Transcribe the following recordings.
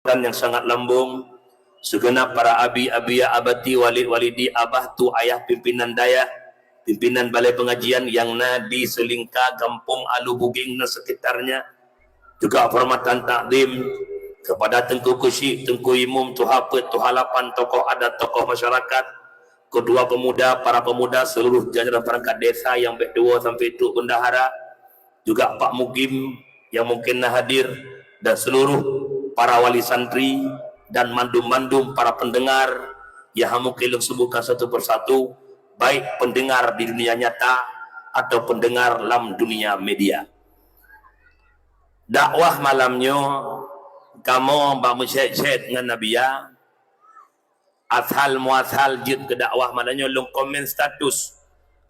yang sangat lambung. Segenap para abi-abi abati walid-walidi abah tu ayah pimpinan daya, pimpinan balai pengajian yang di Selingka, Kampung Alu Buging dan sekitarnya. Juga hormatan takdim kepada Tengku Kusyik, Tengku Imum, Tuhapet, Tuhalapan, tokoh adat, tokoh masyarakat, kedua pemuda, para pemuda, seluruh jajaran perangkat desa yang baik dua sampai Tuk Bendahara, juga Pak Mukim yang mungkin hadir, dan seluruh para wali santri dan mandum-mandum para pendengar yang mungkin sebutkan satu persatu, baik pendengar di dunia nyata atau pendengar dalam dunia media. Dakwah malamnya kamu bang mesyed dengan Nabi ya, asal muasal jid ke dakwah malamnya long komen status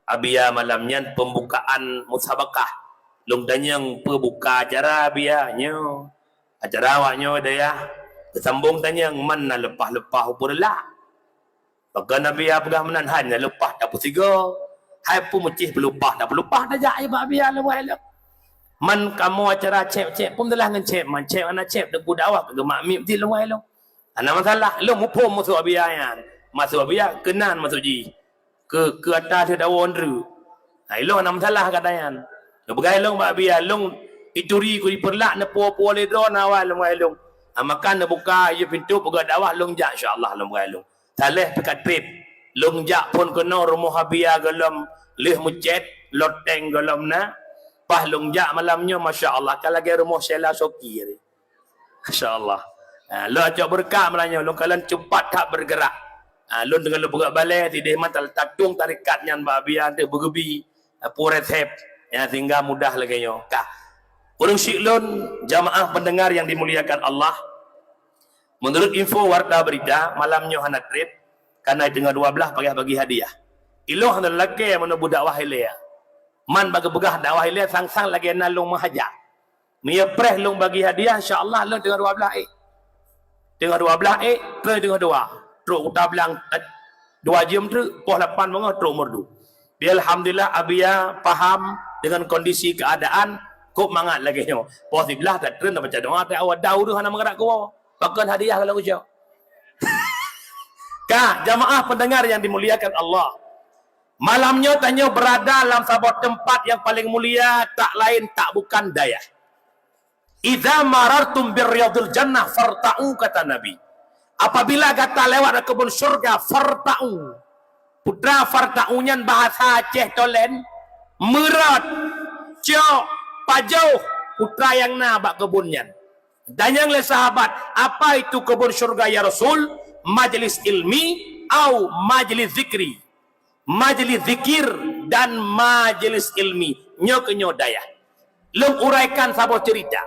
abia malamnya pembukaan musabakah long danyang pembuka acara abianya acara awaknya daya kesambung tanya mana lepas-lepas upurlah maka Nabi ya pegah menanhan lepas tak pusiga hai pun mecih pelupah tak pelupah dah jak ibak biar lewat man kamu acara cep pun telah ngan cep man cep ana cep deku dakwah ke makmim ti lewat lo ana masalah lo mupum masuk abian masuk abia kenan masuk ji ke atas dia dakwah ndru ai lo ana masalah katayan lo begai lo mak abia lo ituri ku diperlak ne po-po le do na awal lewat lo makan dah buka je pintu pegak dakwah long jak insyaallah long begai lo taleh pekat trip long jak pun kena rumah abia galam leh mucet loteng galam na pas longjak malamnya masya-Allah kalau lagi rumah Sheila Soki ni. Masya-Allah. Lo ajak berkah malamnya lo kalian cepat tak bergerak. Lo dengan lo bergerak balik tidak mantal tatung tarikatnya babia tu bergebi puret hep ya sehingga mudah lagi yo. Kah. Urang syiklon jamaah pendengar yang dimuliakan Allah. Menurut info warta berita malamnya hana trip karena tengah 12 bagi hadiah. Iloh hana lelaki yang menubu dakwah ilaya. Man bagi begah dakwah ilai sang-sang lagi nalung menghajar. Mia preh long bagi hadiah insya-Allah long tengah 12 Tengah 12 tengah 2. Truk uta belang 2 jam tu pos 8 mangah truk merdu. Dia alhamdulillah abia faham dengan kondisi keadaan kok mangat lagi nyo. Pos 11 tak tren baca doa tak awak dau tu hana mengerak ko. Pakan hadiah kalau ucap. Kah jamaah pendengar yang dimuliakan Allah. Malamnya tanya berada dalam sebuah tempat yang paling mulia tak lain tak bukan daya. Idza marartum birriyadil jannah farta'u kata Nabi. Apabila kata lewat kebun surga farta'u. Putra farta'unya bahasa Aceh tolen merat cok pajauh putra yang nabak kebunnya. Dan yang le sahabat, apa itu kebun surga ya Rasul? Majlis ilmi atau majlis zikri. Majlis zikir dan majlis ilmi nyo daya. Long uraikan sabo cerita.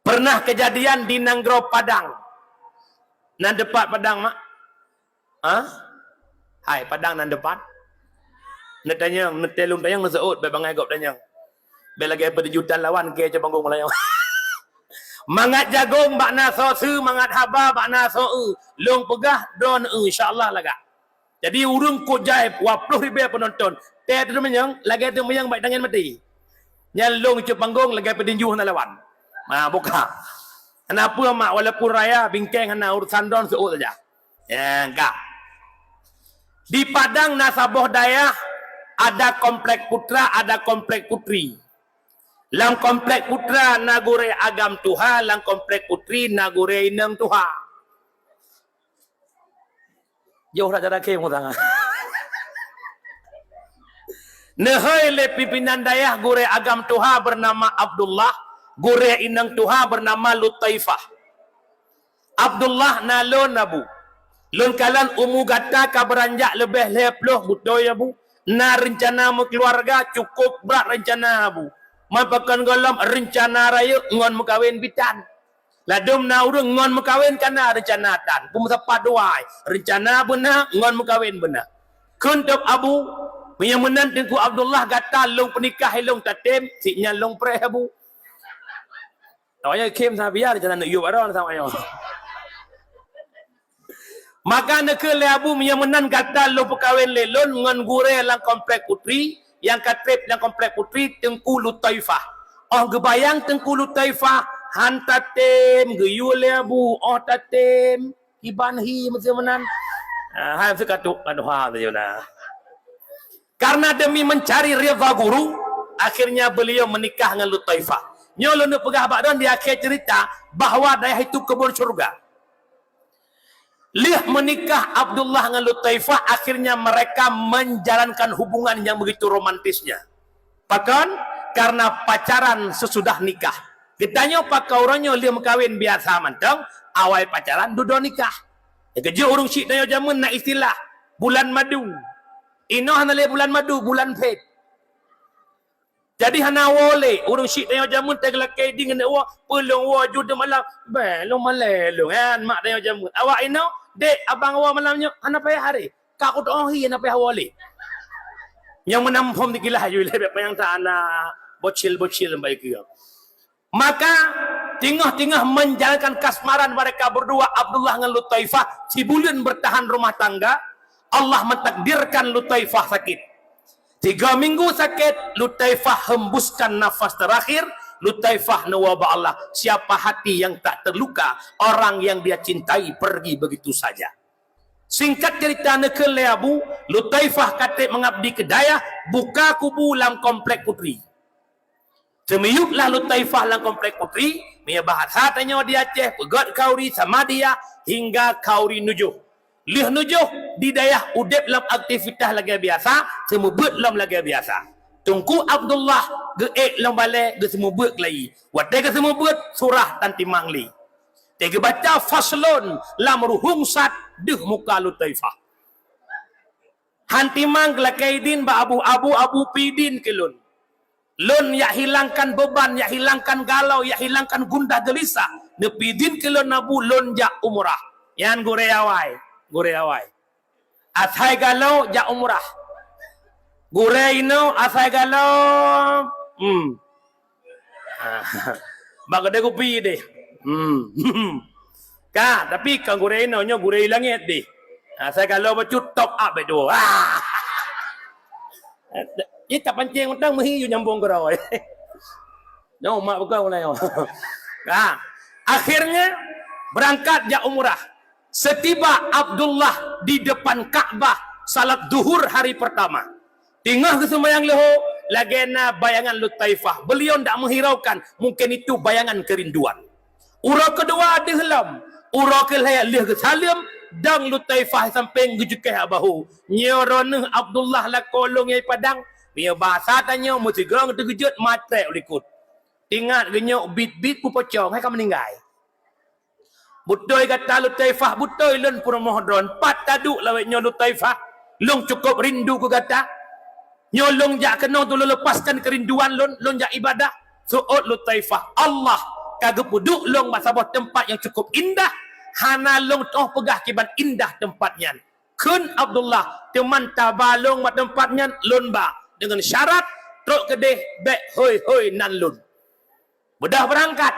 Pernah kejadian di Nanggro Padang. Nan depan Padang mak. Hai Padang nan depan. Netanya netelung tayang neseut be bangai gop tanyang. Be lagi perjutan lawan ke panggung melayang. Mangat jagung bakna so mangat haba bakna so long pegah don insyaallah laga. Jadi urung ko jaib 20,000 penonton. Teh tu menyang lagi tu menyang baik tangan mati. Nyalong ke panggung lagi pedinju hana lawan. Buka. Kenapa mak walaupun raya bingkeng hana urusan don seut saja. Ya enggak. Di Padang Nasabah Daya ada komplek putra, ada komplek putri. Lang komplek putra nagure agam Tuhan, lang komplek putri nagure inang Tuhan. Jauh dah cara kem tangan. Nehai le pimpinan dayah gure agam Tuha bernama Abdullah, gure inang Tuha bernama Lutaifah. Abdullah nalon nabu. Lon kalan umu gata ka beranjak lebih leploh buto ya bu. Na rencana mu keluarga cukup berat rencana bu. Mapakan golam rencana raya ngon mukawin bitan. Ladum na urang ngon mukawin kana rencana tan. Pumusapat duai. Rencana benar ngon mukawin benar. Kuntuk abu yang menan tengku Abdullah kata long penikah long tatem siknya long preh abu. Tawanya kem sa biar rencana nak yub aron sama yo. Maka nak le abu yang menan kata long pekawin lelon ngon gure lang komplek putri yang katrep lang komplek putri tengku Lutaifah. Oh gebayang tengku Lutaifah han tatem geyu le abu oh tatem iban hi macam mana hai sekatuk aduh ha tu na. Karena demi mencari redha guru, akhirnya beliau menikah dengan Lutaifah. Nyolon nu pegah badan di akhir cerita bahawa daya itu kebun surga. Lihat menikah Abdullah dengan Lutaifah, akhirnya mereka menjalankan hubungan yang begitu romantisnya. Bahkan karena pacaran sesudah nikah. Ditanya pakai orangnya dia mengkawin biasa mantang, awal pacaran duduk nikah. Kerja urung syik tanya jamun nak istilah bulan madu. Ino hana le bulan madu, bulan faid. Jadi hana wole urung syik tanya jamun tegelak keding ngene wa pelong wa juda malam. Belong malelong kan mak tanya jamun. Awak ino dek abang wa malamnya hana payah hari. Kau doh hi hana payah wole. Yang menampung dikilah ju lebih yang tak ana bocil-bocil baik dia. Maka tengah-tengah menjalankan kasmaran mereka berdua Abdullah dengan Lutaifah, si bulan bertahan rumah tangga, Allah mentakdirkan Lutaifah sakit. 3 minggu sakit, Lutaifah hembuskan nafas terakhir, Lutaifah nawaba Allah. Siapa hati yang tak terluka, orang yang dia cintai pergi begitu saja. Singkat cerita nekel leabu, Lutaifah kata mengabdi kedaya, buka kubu dalam komplek putri. Semiyuklah Lutaifah dalam komplek putri, punya bahasa tanya di Aceh, pegat kauri sama dia, hingga kauri nujuh. Lih nujuh, di dayah udep dalam aktivitas lagi biasa, semua buat dalam lagi biasa. Tungku Abdullah, geek dalam balai, ge semua buat lagi. Wadah ge semua buat, surah tanti mangli. Tega baca faslun, lam ruhung sat, deh muka Lutaifah. Hanti mang kelakaidin, ba abu pidin kelun. Lun yang hilangkan beban, yang hilangkan galau, yang hilangkan gundah gelisah. Nepidin ke lun nabu lun jak umrah. Yang gure awai. Asai galau jak umrah. Gure ino asai galau. Bagi dia kopi deh. Tapi kan gure ino nyo gure langit deh. Asai galau bacut top up itu. Ini tak pancing utang mesti nyambung ke rawa. No, mak bekau lah. Akhirnya berangkat jak umrah. Setiba Abdullah di depan Ka'bah salat duhur hari pertama. Tengah ke sembahyang leho lagena bayangan Lutaifah. Beliau tidak menghiraukan mungkin itu bayangan kerinduan. Urau kedua dihelam. Urau kelaya leh ke salim dan Lutaifah sampai ngejukeh bahu. Nyorone Abdullah la kolong ai padang. Dia bahasa tanya mesti gerang terkejut matre likut. Tingat genyok bit-bit pu pocong hai ka meninggal. Butoy kata Lutaifah butoy lun pun mohon pat taduk lawe nyo Lutaifah. Long cukup rindu ku kata. Nyolong jak kena tu lepaskan kerinduan lun jak ibadah. Suut Lutaifah Allah kagak puduk long masa buat tempat yang cukup indah. Hana long toh pegah kiban indah tempatnya. Kun Abdullah teman tabalong mat tempatnya lun ba. Dengan syarat truk kedeh bek hoi nan lun. Mudah berangkat.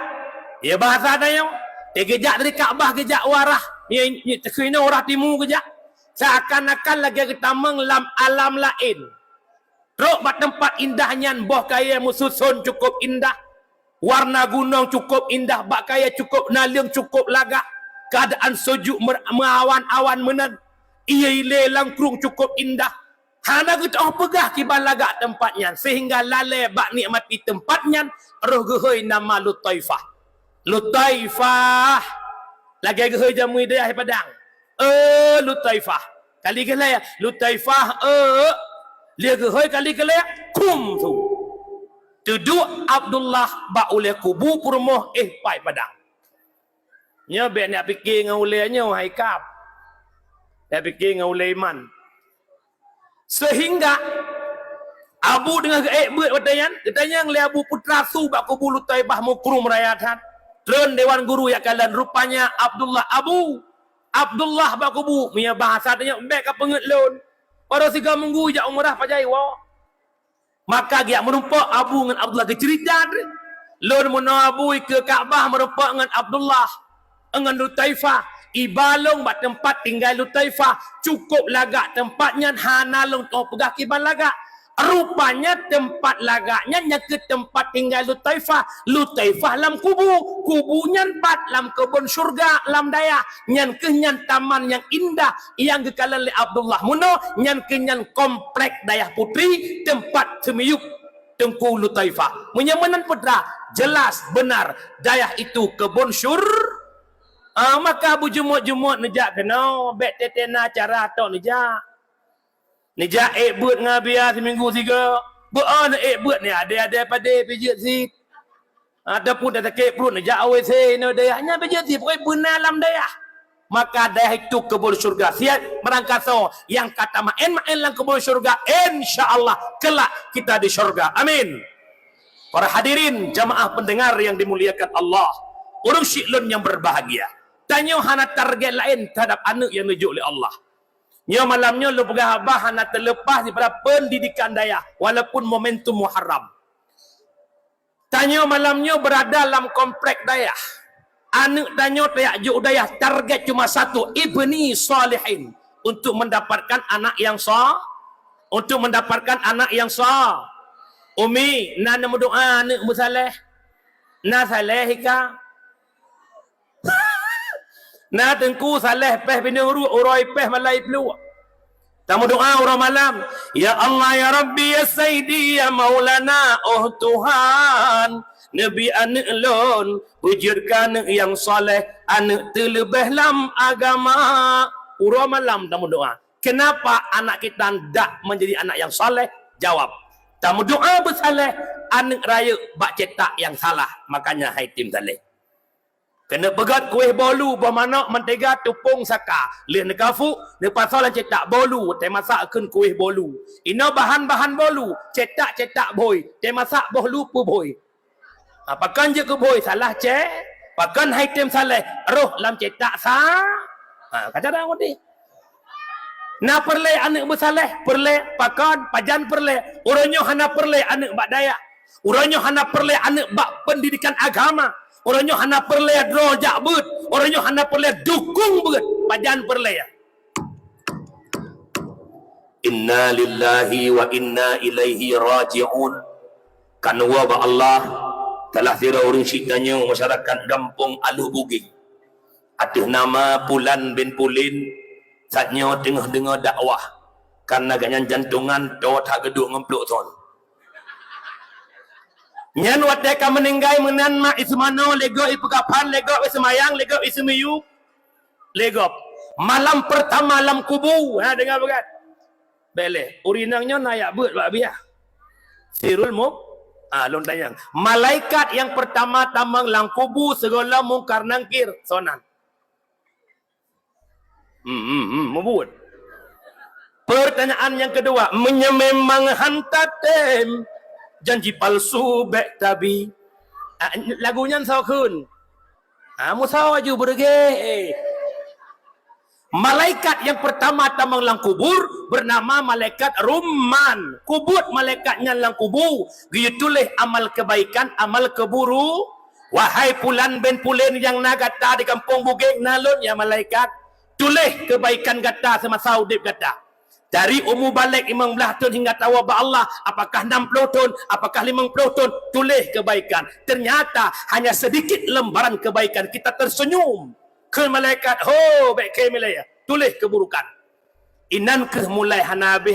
Ya bahasa tanya. Kejak dari Kaabah kejak warah. Ni tekina warah timu kejak. Seakan-akan lagi kita menglam alam lain. Truk bat tempat indahnya boh kaya mususun cukup indah. Warna gunung cukup indah, bak kaya cukup naling cukup lagak. Keadaan sejuk mengawan-awan menan. Ia lelang krung cukup indah. Hana kita pegah kiban lagak tempatnya sehingga lalai bak nikmati tempatnya roh gehoi nama Lutaifah. Lutaifah lagi gehoi jamu dia padang. Lutaifah. Kali gelaya Lutaifah dia gehoi kali gelaya kum tu. Duduk Abdullah bak oleh kubu purmoh pai padang. Nya be nak fikir ngau ulenya hai kap. Nak fikir ngau Iman. Sehingga Abu dengan buat wadayan, katanya yang Abu putra su bak kubu Lutaifah mukrum rayatan. Tren dewan guru ya kalian rupanya Abdullah bak kubu punya bahasa tanya bek ka penget lon. Pada 3 minggu jak umrah pajai wa. Maka dia merumpak Abu dengan Abdullah ke cerita. Lon mono Abu ke Kaabah merumpak dengan Abdullah dengan Lutaifah. Ibalong bat tempat tinggal Lutaifah cukup lagak tempatnya hana long toh pegah kiban lagak Rupanya tempat lagaknya yang ke tempat tinggal Lutaifah lam kubunya bat lam kebun syurga lam daya nyan kenyan taman yang indah yang gekalan li Abdullah Muno nyan kenyan komplek dayah putri tempat semiyuk Tengku Lutaifah menyamanan putra jelas benar dayah itu kebun maka abu jumuk nejak kena bet tetena cara tok nejak buat ngabia seminggu 3 buat buat ni ada pada pijat si ada pun dah sakit perut nejak awc no dayahnya pijat si pokok benar alam dayah maka dayah itu kebun syurga siap merangkaso yang kata main lang kebun syurga insyaallah kelak kita di syurga amin. Para hadirin jamaah pendengar yang dimuliakan Allah urang syiklun yang berbahagia tanya hana target lain terhadap anak yang nuju oleh Allah. Nyo malamnya lu pegah abah nak terlepas daripada pendidikan dayah walaupun momentum Muharram. Tanya malamnya berada dalam komplek dayah. Anak tanya tayak juk dayah target cuma satu, ibni salihin untuk mendapatkan anak yang sah. Untuk mendapatkan anak yang sah. Umi, nak berdoa anak bersaleh. Na saleh ka. Na tengku saleh peh bina uroi peh malai pelu. Tamu doa orang malam. Ya Allah ya Rabbi ya Sayyidi ya Maulana oh Tuhan. Nabi anak lon wujudkan yang soleh anak terlebih lam agama. Urang malam tamu doa. Kenapa anak kita tidak menjadi anak yang soleh? Jawab. Tamu doa bersaleh anak raya bak cetak yang salah. Makanya hai tim saleh. Kena pegat kuih bolu bermakna mentega tupung saka. Lihat negafu, ni pasal cetak bolu, te masak akan kuih bolu. Ino bahan-bahan bolu, cetak boy, te masak bolu pu boy. Apakan je ke boy salah cek? Pakan item salah roh lam cetak sa. Kata dah ngoti. Na perle anak bersaleh, perle pakan pajan perle. Orangnya hana perle anak bak daya. Orangnya hana perle anak bak pendidikan agama. Orangnya hana perle drojak bet. Orangnya hana perle dukung bet. Pajan perle ya. Inna lillahi wa inna ilaihi raji'un. Kanwa ba Allah telah tira orang syitanya masyarakat Gampung Aluh Buging. Atas nama Pulan bin Pulin. Saatnya tengah dengar dakwah. Karena ganyan jantungan do tak geduk ngempluk ton. Nyan wateka meninggai menan mak ismano lego ipegapan lego ismayang lego ismiyu lego malam pertama malam kubu dengar begat bele urinangnya nayak bet bak biah sirul mub lon tayang malaikat yang pertama tamang lang kubu segala mungkar nangkir sonan membuat pertanyaan yang kedua memang hantatem janji palsu bek tabi lagunya sao kun musau aju berge malaikat yang pertama tamang lang kubur bernama malaikat Rumman kubut malaikatnya lang kubu gitu tulis amal kebaikan amal keburu wahai Pulan ben Pulin yang nagata di Kampung Buging nalun ya malaikat tulis kebaikan gata semasa udip gata dari umur balik 15 tahun hingga tawabah Allah, apakah 60 tahun, apakah 50 tahun, tulis kebaikan. Ternyata hanya sedikit lembaran kebaikan. Kita tersenyum ke malaikat, baik kemilaya, tulis keburukan. Inan ke mulai hanabi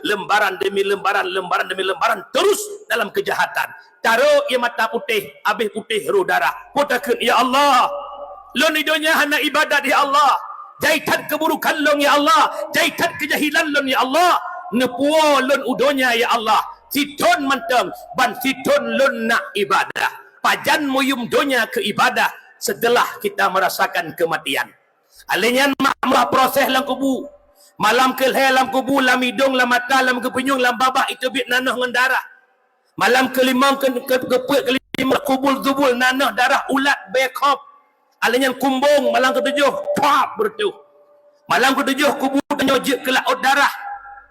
lembaran demi lembaran, terus dalam kejahatan. Taruh ia mata putih, habis putih roh darah. Putakan, ya Allah, lo nidonya hana ibadat ya Allah. Jaitan keburukan long ya Allah, jaitan kejahilan long ya Allah, nepuo lon udonya ya Allah, siton menteng ban siton lon nak ibadah, pajan muyum donya ke ibadah setelah kita merasakan kematian. Alinyan makmah proses lang kubu, malam kelhe lam kubu, lam hidung, lam mata, lam kepenyung, lam babah itu bit nanah dengan darah. Malam kelima kelima kubul zubul nanah darah ulat bekop. Alinyan kumbung malam ketujuh pap bertuh. Malam ketujuh kubu tanya je ke laut darah.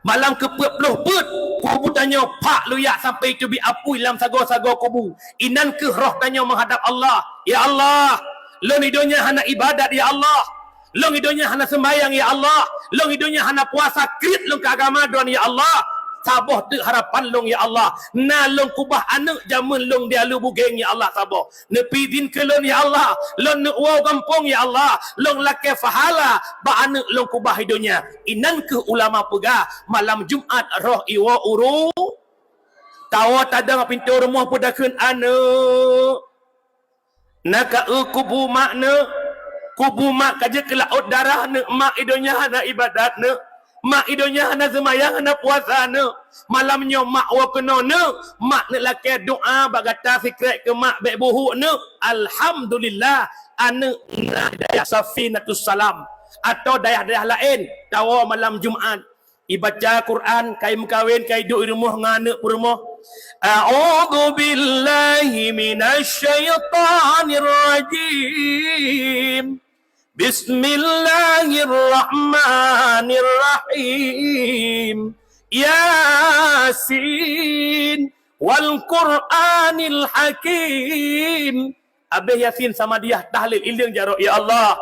Malam ke-10 put kubu tanya pak luyak sampai itu bi apui dalam sago-sago kubu. Inan ke roh tanya menghadap Allah. Ya Allah, long hidunya hana ibadat ya Allah. Long hidunya hana sembahyang ya Allah. Long hidunya hana puasa krit long ke agama don ya Allah. saboh tu harapan long ya Allah. Na long kubah anak jamun long dia lu bugeng ya Allah saboh. Nepi din kelon ya Allah. Long ne wow kampung ya Allah. Long lake fahala ba anak long kubah hidunya. Inan ke ulama pegah malam Jumat roh iwa uru. Tawa tadang pintu rumah pudakeun anak. Naka kubu makna kubu mak kaje ke laut darah ne mak idonya hana ibadat ne mak idonya hana semayang hana puasa ne malamnya mak wa kena ne mak ne laki doa bagata fikret ke mak baik buhuk ne alhamdulillah ane daya Safinatus Salam atau daya-daya lain tawa malam Jumaat ibaca Quran kai mekawin kai duk rumah ngane rumah a'udzu billahi minasy syaithanir rajim Bismillahirrahmanirrahim Yasin wal Qur'anil Hakim. Habis Yasin sama dia tahlil iling jarok ya Allah.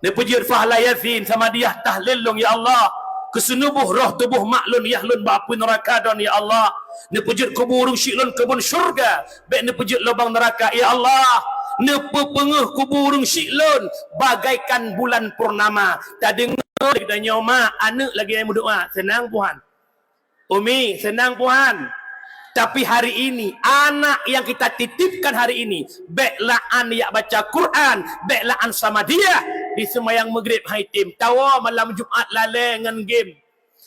Dia puji fahla Yasin sama dia tahlil long ya Allah. Kesenubuh roh tubuh maklun yahlun bapun neraka don ya Allah. Dia puji kuburung syiklun kebun syurga. Baik dia puji lubang neraka ya Allah. Nepepengeh kuburung syiklun bagaikan bulan purnama. Tak dengar kita nyoma anak lagi yang berdoa. Senang Tuhan. Umi, senang Tuhan. Tapi hari ini anak yang kita titipkan hari ini baiklah anak baca Quran, baiklah an sama dia di semayang maghrib haitim. Tawa malam Jumaat lalai dengan game.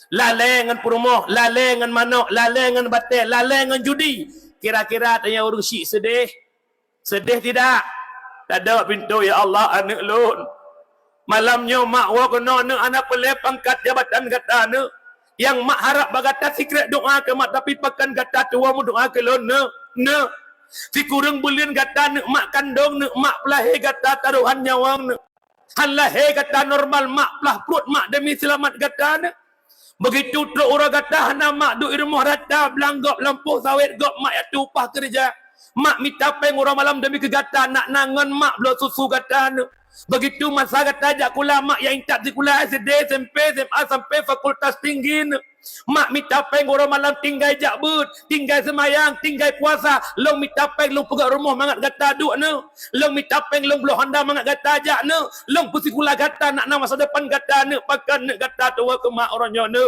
Lalai dengan perumoh, lalai dengan manok, lalai dengan batel, lalai dengan judi. Kira-kira tanya urus syik sedih. Sedih tidak? Tak ada pintu ya Allah anak lun. Malamnya mak wa kena anak pelai pangkat jabatan kata anak. Yang mak harap bagata secret doa ke mak tapi pakan kata tua mu doa ke lun ne. Si kurang bulian kata ne mak kandung ne mak pelahir kata taruhan nyawang ne. Han lahir kata normal mak pelah perut mak demi selamat kata ne. Begitu teruk orang kata hana mak duk rumah rata belanggap lampu sawit gop mak ya upah kerja. Mak minta peng orang malam demi kegata nak nangan mak belum susu kata ne. Begitu masa kata ajak kula mak yang intak di kula SD, SMP, SMA sampai fakultas tinggi ne. Mak minta peng orang malam tinggal jakbut, tinggal semayang, tinggal puasa. Long minta peng long pegang rumah mangat kata duk ne. Long minta peng long belah Honda mangat kata ajak ne. Long pusi kula kata nak masa depan kata ne. Pakan ne kata tua ke mak orangnya ne.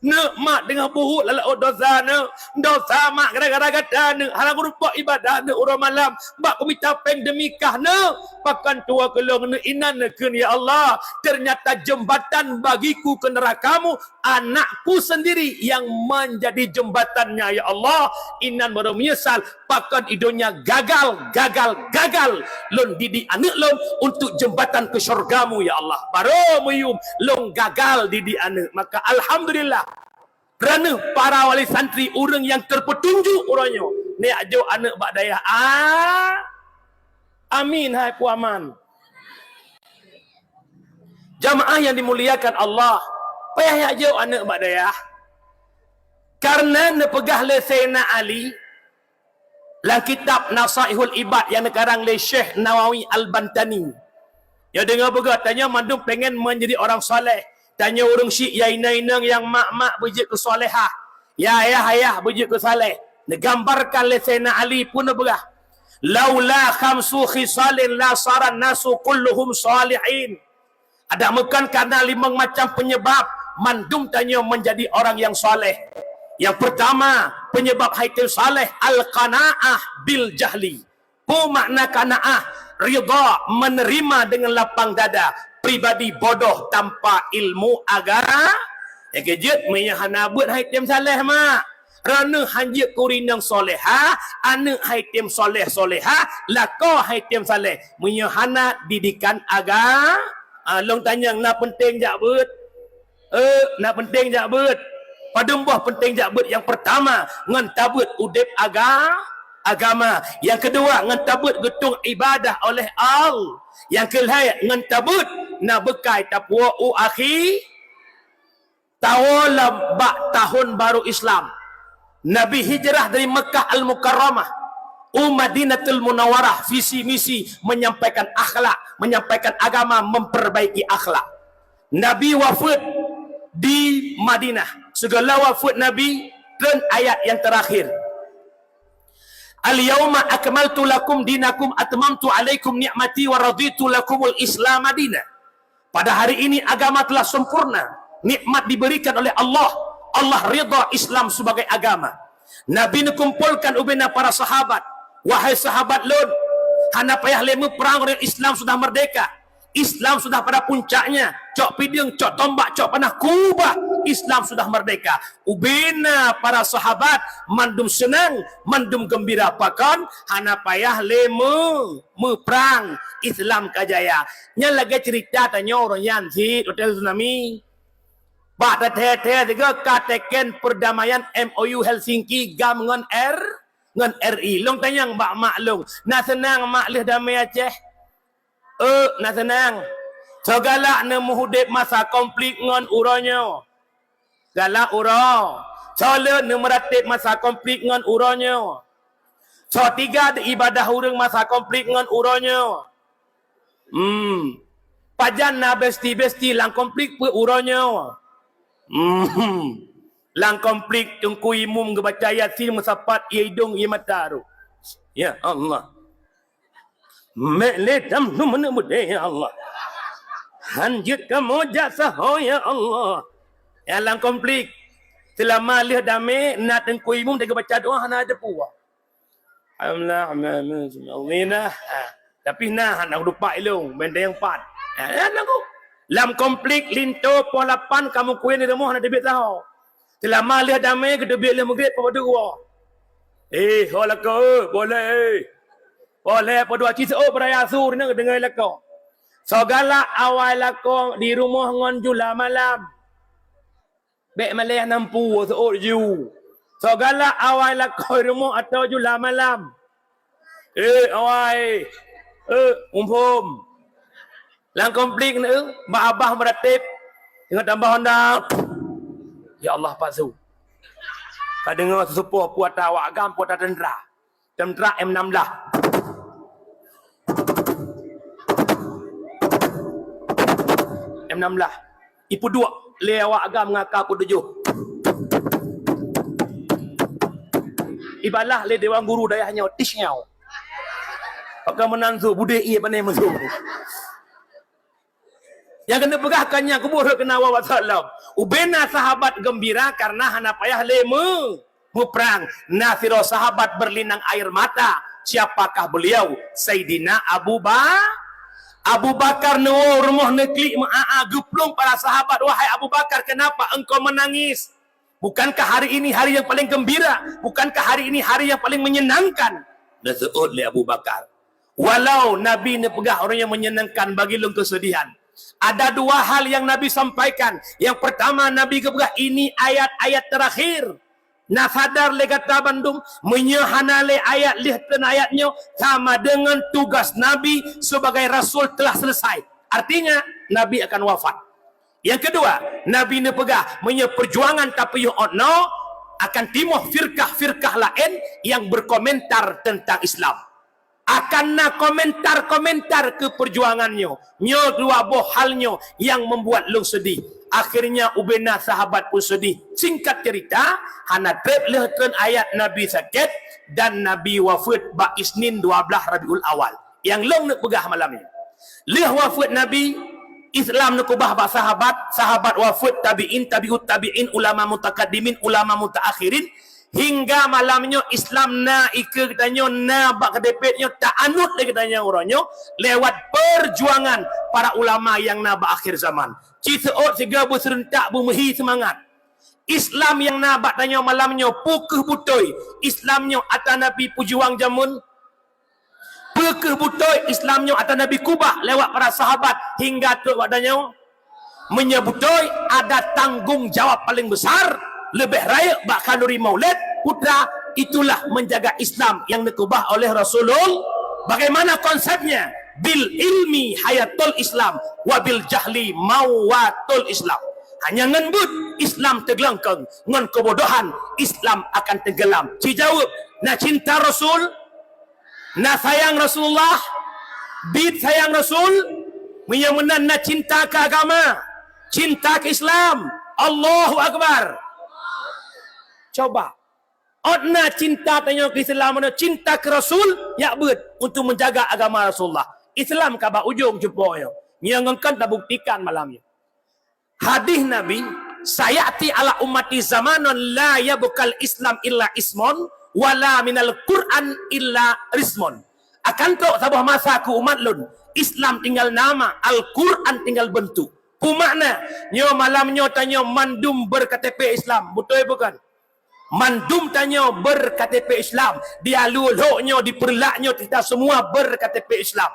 Ne mak dengan buhuk lala dosa ne. Dosa mak gara-gara kata ne. Halang rupa ibadah ne orang malam. Mak ku minta peng demi kah ne. Pakan tua ke long ne inan ne kun ya Allah. Ternyata jembatan bagiku ke nerakamu anakku sendiri yang menjadi jembatannya ya Allah. Inan baru menyesal pakan idonya gagal lon didi anak lon untuk jembatan ke syurgamu ya Allah. Baru meyum lon gagal didi anak. Maka alhamdulillah kerana para wali santri orang yang terpetunjuk orangnya ni ajo anak bak daya amin hai ku aman. Jamaah yang dimuliakan Allah, payah ajo anak bak daya karena nepegah le Sayyidina Ali dalam kitab Nasaihul Ibad yang dikarang le Syekh Nawawi Al-Bantani. Ya dengar begat tanya mandum pengen menjadi orang soleh. Tanya orang syik ya inang yang mak-mak berjik ke solehah. Ya ayah berjik ke saleh. Digambarkan le Sayyidina Ali pun begah. Laula khamsu khisalin la saran nasu kulluhum salihin. Ada bukan karena 5 macam penyebab mandum tanya menjadi orang yang soleh. Yang pertama, penyebab haitil saleh al-qanaah bil jahli. Pu makna qanaah, ridha, menerima dengan lapang dada. Pribadi bodoh tanpa ilmu agama. Ya kejut menyahana buat haitim saleh mak. Rana hanjit kurinang soleha, anak haitim soleh-soleha, lako haitim saleh. Menyahana didikan agama. Long tanya nak penting jak bet. Nak penting jak bet. Padembah penting jakbut yang pertama ngantabut udip agama. Yang kedua ngantabut getung ibadah oleh Allah. Yang kelihatan ngantabut na bekai tapua akhi tawalam bak tahun baru Islam. Nabi hijrah dari Mekah Al-Mukarramah Madinatul Munawwarah, visi misi menyampaikan akhlak, menyampaikan agama, memperbaiki akhlak. Nabi wafat di Madinah. Segala wafat Nabi dan ayat yang terakhir. Al-yawma akmaltu lakum dinakum atmamtu alaikum ni'mati wa raditu lakumul Islam madina. Pada hari ini agama telah sempurna. Nikmat diberikan oleh Allah. Allah ridha Islam sebagai agama. Nabi kumpulkan ubina para sahabat. Wahai sahabat Lut, hana payah lemu perang orang Islam sudah merdeka. Islam sudah pada puncaknya. Cok piding, cok tombak, cok panah kubah. Islam sudah merdeka. Ubina para sahabat mandum senang, mandum gembira pakon, hana payah lemu perang Islam kajaya. Nya lagi cerita tanya orang yang si hotel tsunami. Bak tete juga katakan perdamaian MOU Helsinki gam ngan RI. Long tanyang bak maklum. Nak senang maklih damai Aceh. Nak senang. So galak ne muhudip masa konflik ngan uronyo. Galak uro. So le ne meratib masa konflik ngan uronyo. So tiga de ibadah urang masa konflik ngan uronyo. Pajan na besti lang konflik pe uronyo. Lang konflik tungku imum gebaca yasin musapat ia hidung ia mataru. Ya Allah. Meledam nu mana muda ya Allah. Hanjut kamu jasa ho ya Allah. Ya lang konflik. Selama lih damai nak tungku imum dia baca doa hana ada puah. Alhamdulillah. Tapi nah nak lupa ilung benda yang pat. Aku lam konflik linto polapan kamu kuih ni rumah nak debit tahu. Selama lih damai ke debit lih maghrib pada dua. Hola kau boleh. Boleh pada dua cisok beraya sur ni dengar lako. Segala awal lako di rumah ngon jula malam. Bek malih nampu seor ju. Segala awal lako di rumah atau jula malam. Awai. Umpum. Lang konflik ni, mak abah meratib. Tengok tambah honda. Ya Allah pasu. Kau dengar sesepuh puat awak agam puat tentera. Tentera M16. M16. Ipu dua. Lewat agam ngakak ku tujuh. Ibalah le dewan guru dayahnya. Tishnya. Pakai menantu. Budai ia pandai menantu. Yang kena pegahkannya kubur kena wawat salam. Ubena sahabat gembira karena hana payah lemu. Perang. Nasiro sahabat berlinang air mata. Siapakah beliau? Sayyidina Abu Bakar no rumah neklik geplung para sahabat. Wahai Abu Bakar, kenapa engkau menangis? Bukankah hari ini hari yang paling gembira? Bukankah hari ini hari yang paling menyenangkan? Nasu'ud li Abu Bakar. Walau Nabi ni pegah orang yang menyenangkan bagi lu kesedihan. Ada dua hal yang Nabi sampaikan. Yang pertama Nabi kepegah ini ayat-ayat terakhir. Nah sadar legata bandung menyehanale ayat lihtan ayatnya sama dengan tugas Nabi sebagai Rasul telah selesai. Artinya Nabi akan wafat. Yang kedua, Nabi ni pegah menyeperjuangan tapi ono akan timuh firkah-firkah lain yang berkomentar tentang Islam. Akan na komentar-komentar ke perjuangannya. Nyo dua buah halnya yang membuat lu sedih. Akhirnya ubena sahabat pun sedih. Singkat cerita, hana trep lehkan ayat Nabi sakit dan Nabi wafat ba Isnin 12 Rabiul Awal. Yang long nak pegah malam ni. Leh wafat Nabi, Islam nak ubah ba sahabat wafat tabi'in, tabi'ut tabi'in, ulama mutakaddimin, ulama mutaakhirin. Hingga malamnya Islam na ika katanya na bak kedepetnya tak anut lagi katanya orangnya lewat perjuangan para ulama yang na bak akhir zaman. Ciseot siga berserentak bermehi semangat. Islam yang na bak tanya malamnya pukeh butoi. Islamnya atas Nabi pujuang jamun. Pukeh butoi Islamnya atas Nabi kubah lewat para sahabat hingga tu wadanya menyebutoi ada tanggung jawab paling besar. Lebih raya bakal nuri maulid putra itulah menjaga Islam yang dikubah oleh Rasulullah. Bagaimana konsepnya? Bil ilmi hayatul Islam wa bil jahli mawatul Islam. Hanya ngenbut Islam tegelangkeng, ngan kebodohan Islam akan tenggelam. Ci jawab, na cinta Rasul, na sayang Rasulullah, bid sayang Rasul, menyemenan na cinta ke agama, cinta ke Islam. Allahu Akbar. Coba. Odna cinta tanya ke Islam mana? Cinta ke Rasul, ya bet untuk menjaga agama Rasulullah. Islam kaba ujung jumpa. Yang engkan tak buktikan malamnya. Hadis Nabi, sayati ala ummati zamanon la yabukal Islam illa ismon, wala minal Quran illa rismon. Akan tok sabah masa ku umat lun, Islam tinggal nama, Al-Quran tinggal bentuk. Kumakna, nyo malam nyo tanya mandum berKTP Islam. Betul bukan? Mandum tanya berKTP Islam. Dia luluknya, diperlaknya kita semua berKTP Islam.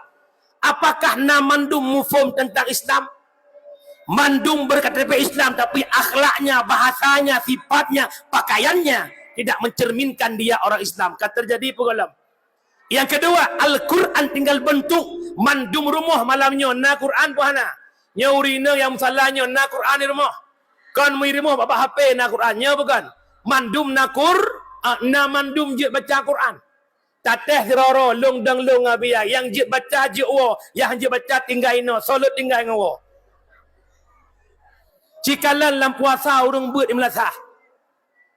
Apakah nama mandum mufum tentang Islam? Mandum berKTP Islam tapi akhlaknya, bahasanya, sifatnya, pakaiannya tidak mencerminkan dia orang Islam. Kata terjadi pengalam. Yang kedua, Al-Quran tinggal bentuk. Mandum rumah malamnya na Quran puhana. Nyaurina yang salahnya na Quran di rumah. Kan mai rumah bapa HP na Qurannya bukan. Mandum na na mandum je baca Quran. Tateh roro long dang long abia yang je baca je wo, yang je baca tinggal ino, solat tinggal ngawo. Cikalan lam puasa urung beut imlasah.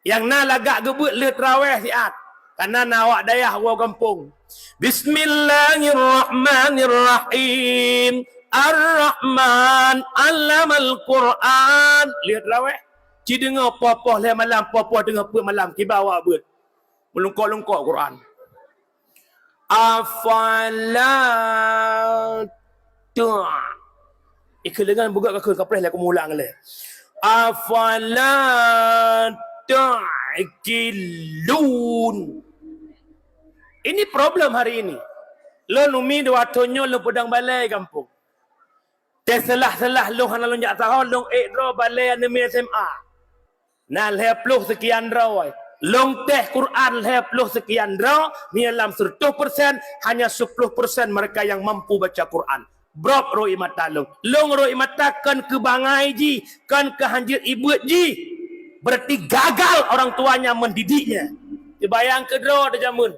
Yang na lagak gebut le tarawih siat. Karena nawak dayah wa kampung. Bismillahirrahmanirrahim. Ar-Rahman 'allamal Quran. Lihat tarawih. Ci dengar popoh le malam, popoh dengar pe malam ki bawa beut. Melungkok-lungkok Quran. Afala tu'a. Ikelengan buka ke kapres lah kemulang le. Afala ta'qilun. Ini problem hari ini. Lo numi dua tonyo lo pedang balai kampung. Terselah-selah lo hana lo jak tahu lo ekro balai anime SMA. Nah lepluh sekian rawai. Long teh Quran lepluh sekian raw. Ni dalam 100% hanya 10% mereka yang mampu baca Quran. Brok roi mata long. Long roi mata kan ke bangai ji, kan ke hanjir ibu ji. Berarti gagal orang tuanya mendidiknya. Dibayang ke draw ada jamun.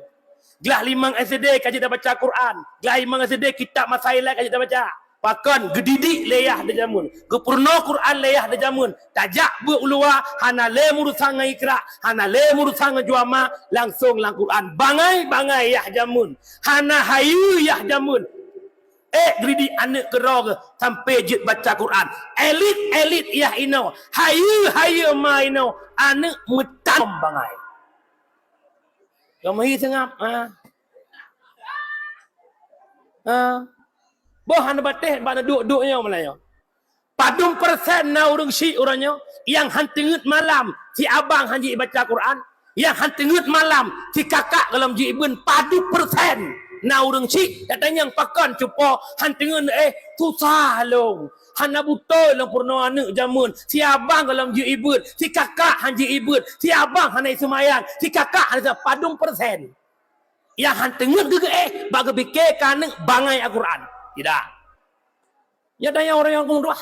Gelah 5 SD kaji dah baca Quran. Gelah 5 SD kitab masailah kaji dah baca. Pakan gedidik leyah ada jamun. Gepurno Quran leyah ada jamun. Tajak berulua hana le murusang ikra, hana le murusang juama langsung lang Quran. Bangai-bangai yah jamun. Hana hayu yah jamun. Geridi anak kerong sampai jit baca Quran. Elit yah ino. Hayu ma ino. Anak metam bangai. Kamu hi sengap. Boh hana bateh bana duk-duknya Melayu. Padum persen na urang syik orangnya yang hantengut malam si abang hanji baca Quran, yang hantengut malam si kakak dalam jibun padu persen. Na urang syik katanya yang pakan cupo hantengun susah long. Hana butoi lang purno anak jamun. Si abang dalam jibun, si kakak hanji ibun, si abang hana semayang, si kakak hana padum persen. Yang hantengut juga bagi fikir kanak bangai Al-Quran. Tidak. Ya daya orang yang kumduah.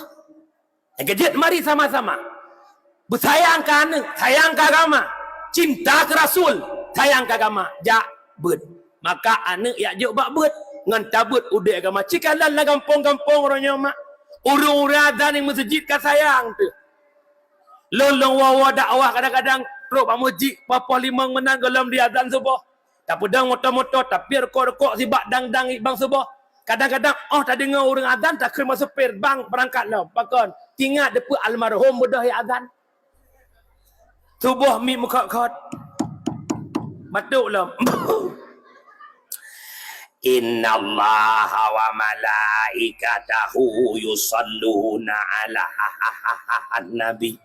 Kejut mari sama-sama. Bersayang ke anak, sayang ke agama. Cinta ke Rasul, sayang ke agama. Jak bet. Maka anak ya juk bak bet. Ngan tabut udah agama. Cikalan lah kampung-kampung orangnya mak. Urung-urung azan yang masjid ke sayang tu. Lolong wawa dakwah kadang-kadang. Rok pak masjid, papa limang menang dalam di azan subuh. Tak pedang motor-motor, tapi rekok-rekok si bak dang-dang bang subuh. Kadang-kadang tak dengar orang azan tak kena masuk bang berangkat lah. Pakon tinggal depan almarhum mudah ya azan. Subuh mi muka kot. Batuk lah. Innallaha wa malaikatahu yusalluna ala nabi.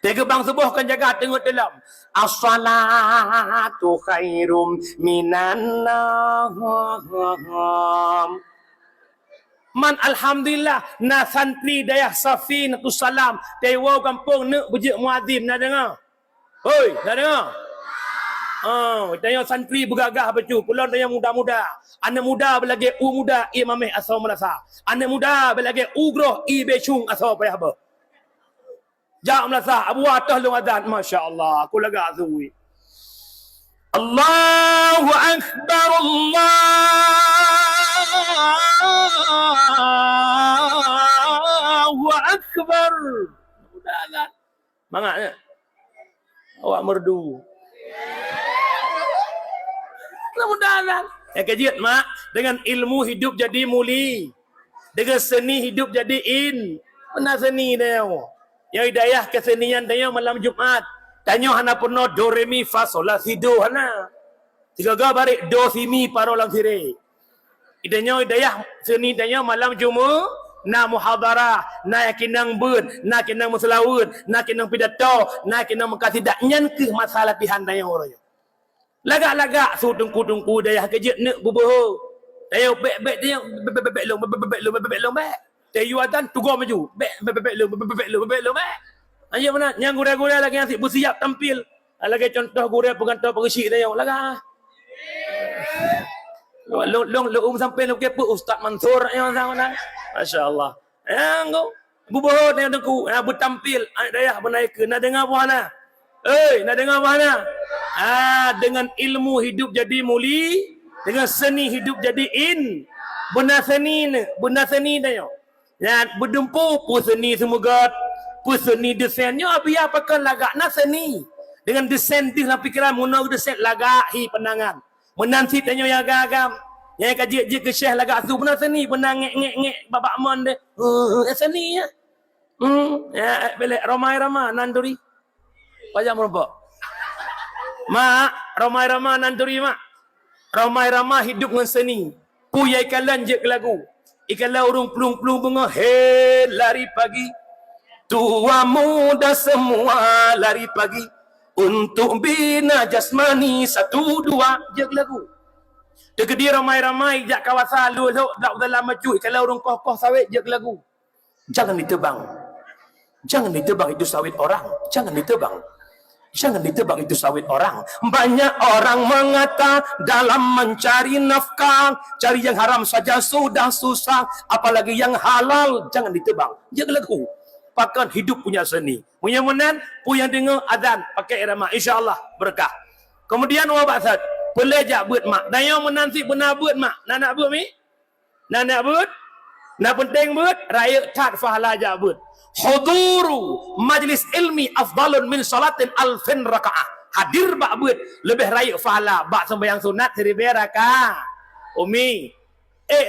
Tiga bang subuh kan jaga tengok dalam. As-salatu khairum minan nawm. Man alhamdulillah na santri dayah Safinatus Salam dewa kampung nak bejek muazim nak dengar. Hoi, nak dengar? Dayah santri bergagah becu, pulau dayah muda-muda. Anak muda belagi muda imameh asal melasa. Anak muda belagi groh becung asal payah ba. Jak melasa abu atah lu azan, masya-Allah, aku lega azui. Allahu akbar Allahu akbar. Mudah-mudahan Semangatnya. Awak merdu. Mudah-mudahan. Yang kejut, mak. Dengan ilmu hidup jadi muli. Dengan seni hidup jadi in. Mana seni dia? Yang hidayah kesenian dia malam Jumat. Tanya hana pernah do re mi fa sol la si do hana. Tiga barik do si mi paro lang sire. Idanya hidayah seni dia malam Jumat. Na muhadarah, na yakinang bun, na kinang muslawun, na kinang pidato, na kinang mengkasidak nyan ke masalah pihan dia orang. Lagak-lagak su tungku-tungku daya kejut nak bubuh. Daya bek-bek dia bek-bek long bek. Daya yuatan tugo maju. Bek long. Ayo mana yang gura-gura lagi yang bersiap tampil. Lagi contoh gura pengantar pengesik daya lagak. Long sampai nak kepo Ustaz Mansur yang sana. Masya-Allah. Yang bubuh daya tungku bertampil daya benaik ke nak dengar apa ana? Nak dengar apa ana? Dengan ilmu hidup jadi muli, dengan seni hidup jadi in. Benar seni dia. Ya, berdempu pu seni semoga pu seni desainnya biar pakai lagak na seni. Dengan desain di dalam fikiran munau desain lagak hi penangan. Menanti tanya yang agam. Yang kaji je ke syekh lagak tu benar seni, benar ngek babak mon dia. Seni ya. Ya, belak ramai-ramai nanduri. Pajak merobok. Mak, ramai-ramai nanduri mak. Ramai-ramai hidup dengan seni. Puyai kalan je ke lagu. Ikalau urung pelung-pelung bunga. Hei, lari pagi. Tua muda semua lari pagi. Untuk bina jasmani. 1, 2 je ke lagu. Dekedi ramai-ramai jak kawasan lu dalam maju. Ikalau urung koh-koh sawit je ke lagu. Jangan ditebang. Jangan ditebang itu sawit orang. Jangan ditebang. Jangan ditebang itu sawit orang. Banyak orang mengata dalam mencari nafkah, cari yang haram saja sudah susah, apalagi yang halal. Jangan ditebang. Jangan lagu. Pakan hidup punya seni. Punya menan, punya dengar azan pakai irama. InsyaAllah berkah. Kemudian wabaksat. Pelajak buat mak. Dan yang menanti benar buat mak. Nak buat mi? Nak buat? Nak penting buat? Raya kat fahala jak buat. Huduru majlis ilmi afdalun min salatin alfin rakaah. Hadir bak buat lebih raya fahala bak sembahyang sunat 1000 rakaat. Umi,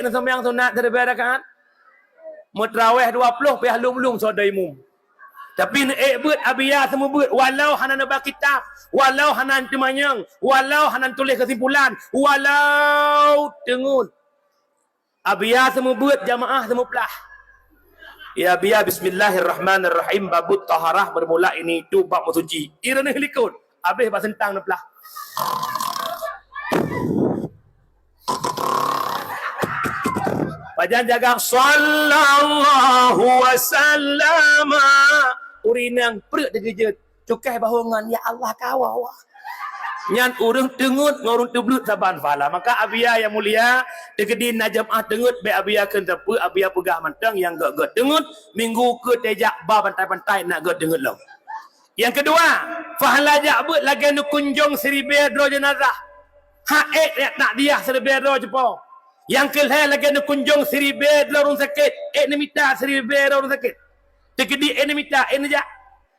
nak sembahyang sunat 1000 rakaat. Mutrawih 20 pihak lung-lung saudara imum. Tapi buat abiyah semua buat walau hanan nabak kitab, walau hanan temanyang, walau hanan tulis kesimpulan, walau tengun. Abiyah semua buat jamaah semua pelah. Ya biya bismillahirrahmanirrahim babut taharah bermula ini tu bab suci. Ira ni helikun. Habis bab sentang nak pelah. Pajan jaga sallallahu wasallama. Urinang perut degejet. Cukai bahungan ya Allah kawal. Nyan urang tengut ngorong teblut saban fala. Maka abiyah yang mulia degedin najamah tengut be abiyah keun tepu abiyah pegah mantang yang gak tengut minggu ke tejak ba pantai-pantai nak gak tengut long. Yang kedua, fahala jabut lagi nu kunjung 1000 dro jenazah. Hak nak dia 1000 dro cepo. Yang kelih lagi nu kunjung 1000 dro orang sakit. Ni minta 1000 dro orang sakit. Degedi ni minta ni ja.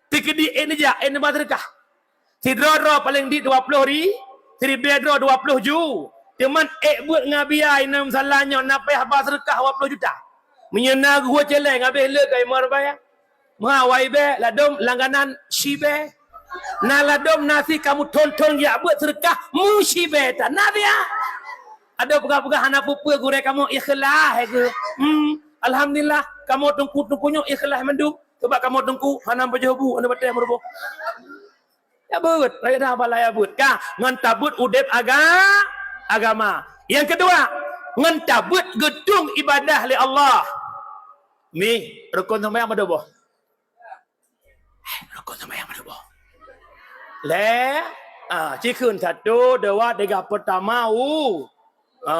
Degedi ni ja ni badrkah. Si dro paling di 20 ri, si bedro 20 ju. Teman buat ngabiai nam salahnya napai habas rekah 20 juta. Menyena gua celeng habis le kai mar bayar. Mawai be ladom langganan shibe. Na ladom nasi kamu ton-ton ya buat sedekah mu shibe ta nabia. Ada pegah-pegah anak pupa gure kamu ikhlas ke. Alhamdulillah kamu tungku-tungkunya ikhlas menduk. Sebab kamu tungku hana bajabu anda batai merubo. Ya but, raya dah balai but. Kah ngantabut udep agama. Yang kedua, ngantabut gedung ibadah li Allah. Mi, rukun sembahyang mana boh? Rukun sembahyang mana boh? Cikun 1, 2, 3 pertama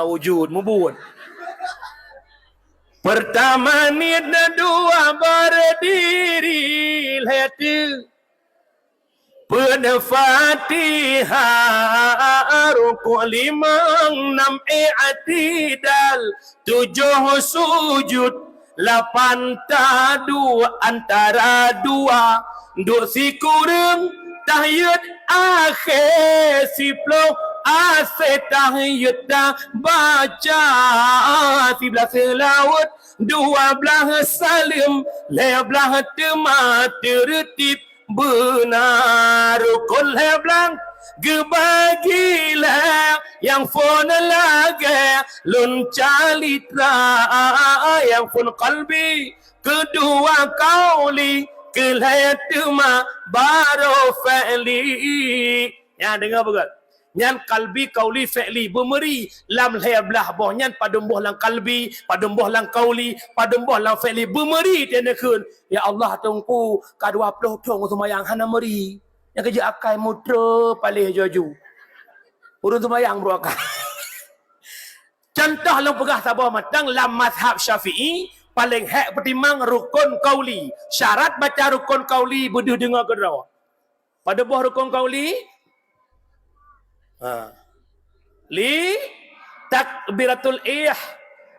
wujud mubun. Pertama nida 2 berdiri hati. Fatihah rukuk 5, 6 i'tidal 7 sujud 8 tadu antara 2 Duk si kurang tahiyat akhir si plong asyik tahiyat dah baca 11 selawat 12 salim 11 temat tertib benar rukun heblang gebagilah yang fon lagi lun calitra yang fon qalbi kedua kauli kelayatma baro fa'li ya dengar betul nyan kalbi kauli fi'li bemeri lam hayablah boh nyan pademboh lang kalbi pademboh lang kauli pademboh lang fi'li bemeri tiada kun ya Allah tungku ka 20 tong sembayang hana meri yang kerja akai mutra palih jaju urun sembayang bro akai contoh lang pegah sabar matang lam mazhab Syafi'i paling hak pertimang rukun kauli syarat baca rukun kauli beduh dengar kedua pada buah rukun kauli li takbiratul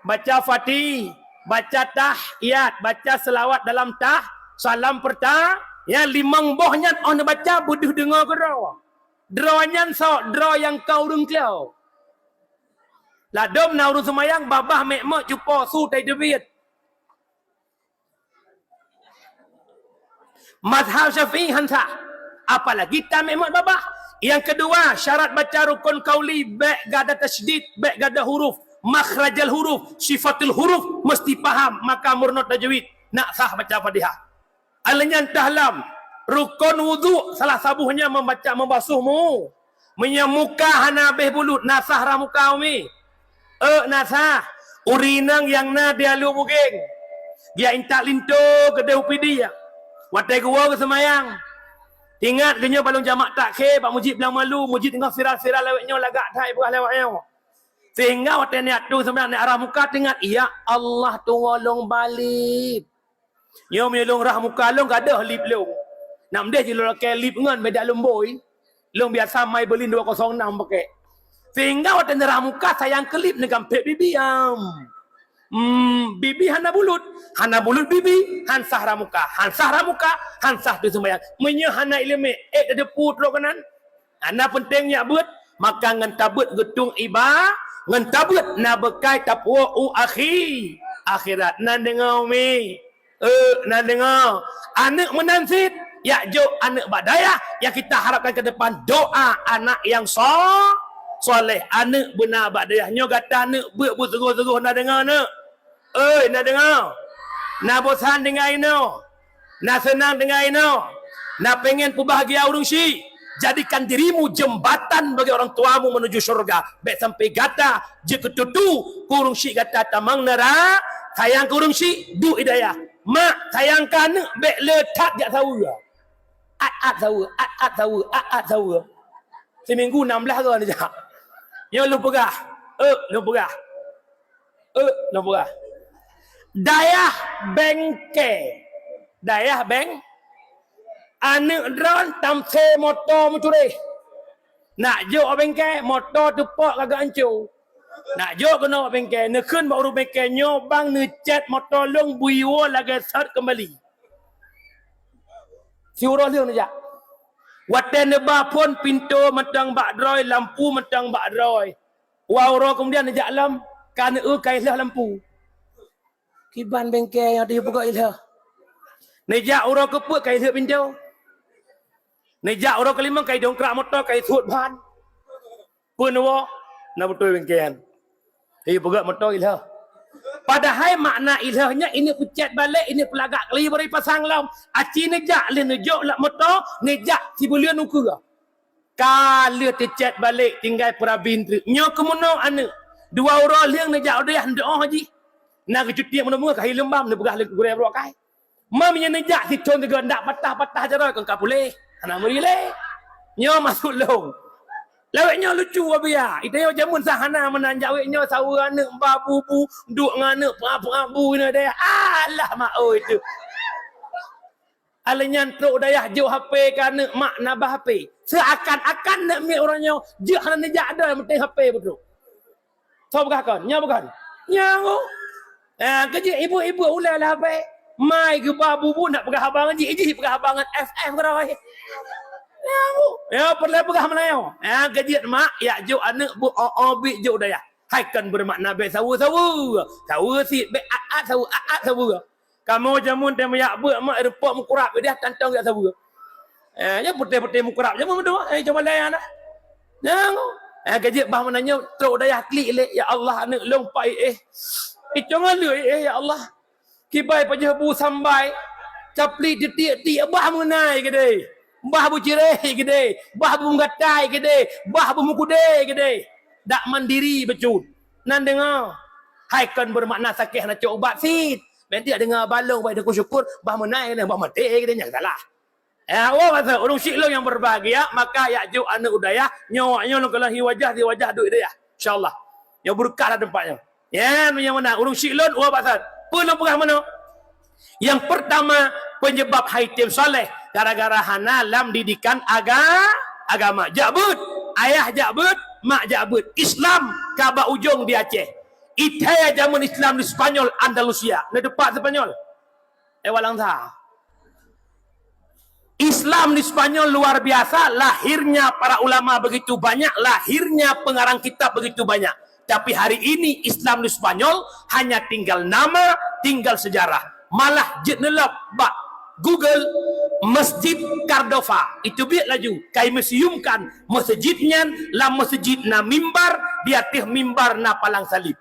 baca fatih baca tahiyat baca selawat dalam salam pertama ya limang bohnya on baca buduh dengar ke drawanya draw yang kau rungkau ladom na urus semayang babah mekmak cupa su tai debit mazhab Syafi'i hansa apalagi ta mekmak babah. Yang kedua, syarat baca rukun kauli baik gada tasydid, baik gada huruf, makhrajal huruf, sifatul huruf mesti faham maka murnut tajwid nak sah baca Fatihah. Alanya tahlam rukun wudu salah sabuhnya membaca membasuhmu. Menyamuka hana beh bulut nasah ramuka umi. Nasah urinang yang na dia lu bugeng. Dia intak linto kedai upidi ya. Watai gua ke semayang. Ingat genya balong jamak takhir, Pak Mujib bilang malu, Mujib tengah viral-viral lewatnya lagak thai buah lewatnya. Sehingga waktu niat tu sebenarnya nak arah muka tengok, ya Allah tolong balik. Yo menyolong rah muka long kada lip long. Nak mendeh je lo ke lip ngan medak lomboi. Long biasa mai Berlin 206 pakai. Sehingga waktu nerah muka sayang kelip negam pek bibiam. Bibi hana bulut bibi hansah ramuka hansah tu sembahyang menye hana ilmu ada putro kanan hana pentingnya buat maka ngan tabut getung iba ngan tabut na bekai tapwa akhirat nan dengar mi nan dengar anak menansit ya jo anak badaya yang kita harapkan ke depan doa anak yang soleh anak benar badaya nyo kata anak buat teguh-teguh nak dengar nak nak dengar. Nak bosan dengar ini. Nak senang dengar ini. Nak pengen bahagia urung syik. Jadikan dirimu jembatan bagi orang tuamu menuju syurga. Baik sampai gata. Jika ketutu. Kurung syik gata tamang nera. Sayang kurung syik. Du hidayah. Mak sayang kan. Baik letak jak tahu. At tahu. Seminggu 16 ke ni jak. Ya lu pegah. Lu pegah. Dayah bengke anak drone tamse motor mencuri nak jok bengke motor tupak kagak hancur nak jok kena bengke nekun baru bengke nyobang necet motor long buiwo lagi start kembali si urus dia nak waten neba pun pintu mentang bak droy lampu mentang bak droy wauro kemudian nejak lam kan kailah lampu kiban bengkel yang dia buka ilah. Nejak orang keput kai hidup pinjau. Nejak orang kelima kai dongkrak motor kai sud ban. Pun wa na betul bengkelan. Dia buka motor ilah. Padahal makna ilahnya ini pecat balik, ini pelagak kali beri pasang lam. Aci nejak le nejuk lak motor, nejak si bulian uku. Kalau tercat balik tinggal perabin tu. Nyo kemuno anu. Dua orang liang nejak dia doa haji. Nak cuti mana-mana kai lembam ni begah goreng rok kai. Mam nya nejak si ton tegak ndak patah-patah jaroi kan ka boleh. Ana meri le. Nyo masuk long. Lawek nyo lucu abia. Itu yo jamun sahana menanjak wek nyo sawa anak babu-bu duk nganak abu-abu ni dia. Alah mak oi tu. Alenyan truk dayah jo HP kan mak nabah HP. Seakan-akan nak mi orangnya je hana nejak ada yang penting HP betul. So begah kan? Nya bukan. Nya kerja ibu-ibu ulah lah HP. Mai ke babu pun nak pegah abang ji pegah abangan FF ke rai. Ya perlu pegah Melayu. Ya gajiat mak ya jo anak bu obik jo daya. Hai kan bermakna be sawu. Sawu si be sawu. Kamu jamun tem ya bu mak repok mukurap dia tantang ya sawu. Ya putih-putih mukurap jamun tu. Coba layan dah. Jangan. Gajiat bah menanya tro daya klik le ya Allah anak lompai jangan le ya Allah. Kibai pajah bu sambai capli detik bah mengenai gede bah bu cireh gede bah bu ngatai gede bah bu mukude gede dak mandiri becut nan dengar hai kan bermakna sakit nak coba sit nanti dengar balong baik aku syukur bah menai bah mati gede nya salah masa orang syilong yang berbahagia maka ya ju anak udaya nyawanya lo kalau wajah di wajah duit dia insyaallah ya berkah tempatnya ya yang mana orang syilong pasal pulang pegah mana? Yang pertama penyebab haitim soleh gara-gara hana lam didikan agama. Jabut, ayah jabut, mak jabut. Islam kaba ujung di Aceh. Itaya zaman Islam di Spanyol Andalusia. Di depan Spanyol. Walang sah. Islam di Spanyol luar biasa. Lahirnya para ulama begitu banyak. Lahirnya pengarang kitab begitu banyak. Tapi hari ini Islam di Spanyol hanya tinggal nama, tinggal sejarah. Malah jenelap bak Google Masjid Cardova. Itu biar laju. Kai museumkan masjidnya la masjid na mimbar dia teh mimbar na palang salib.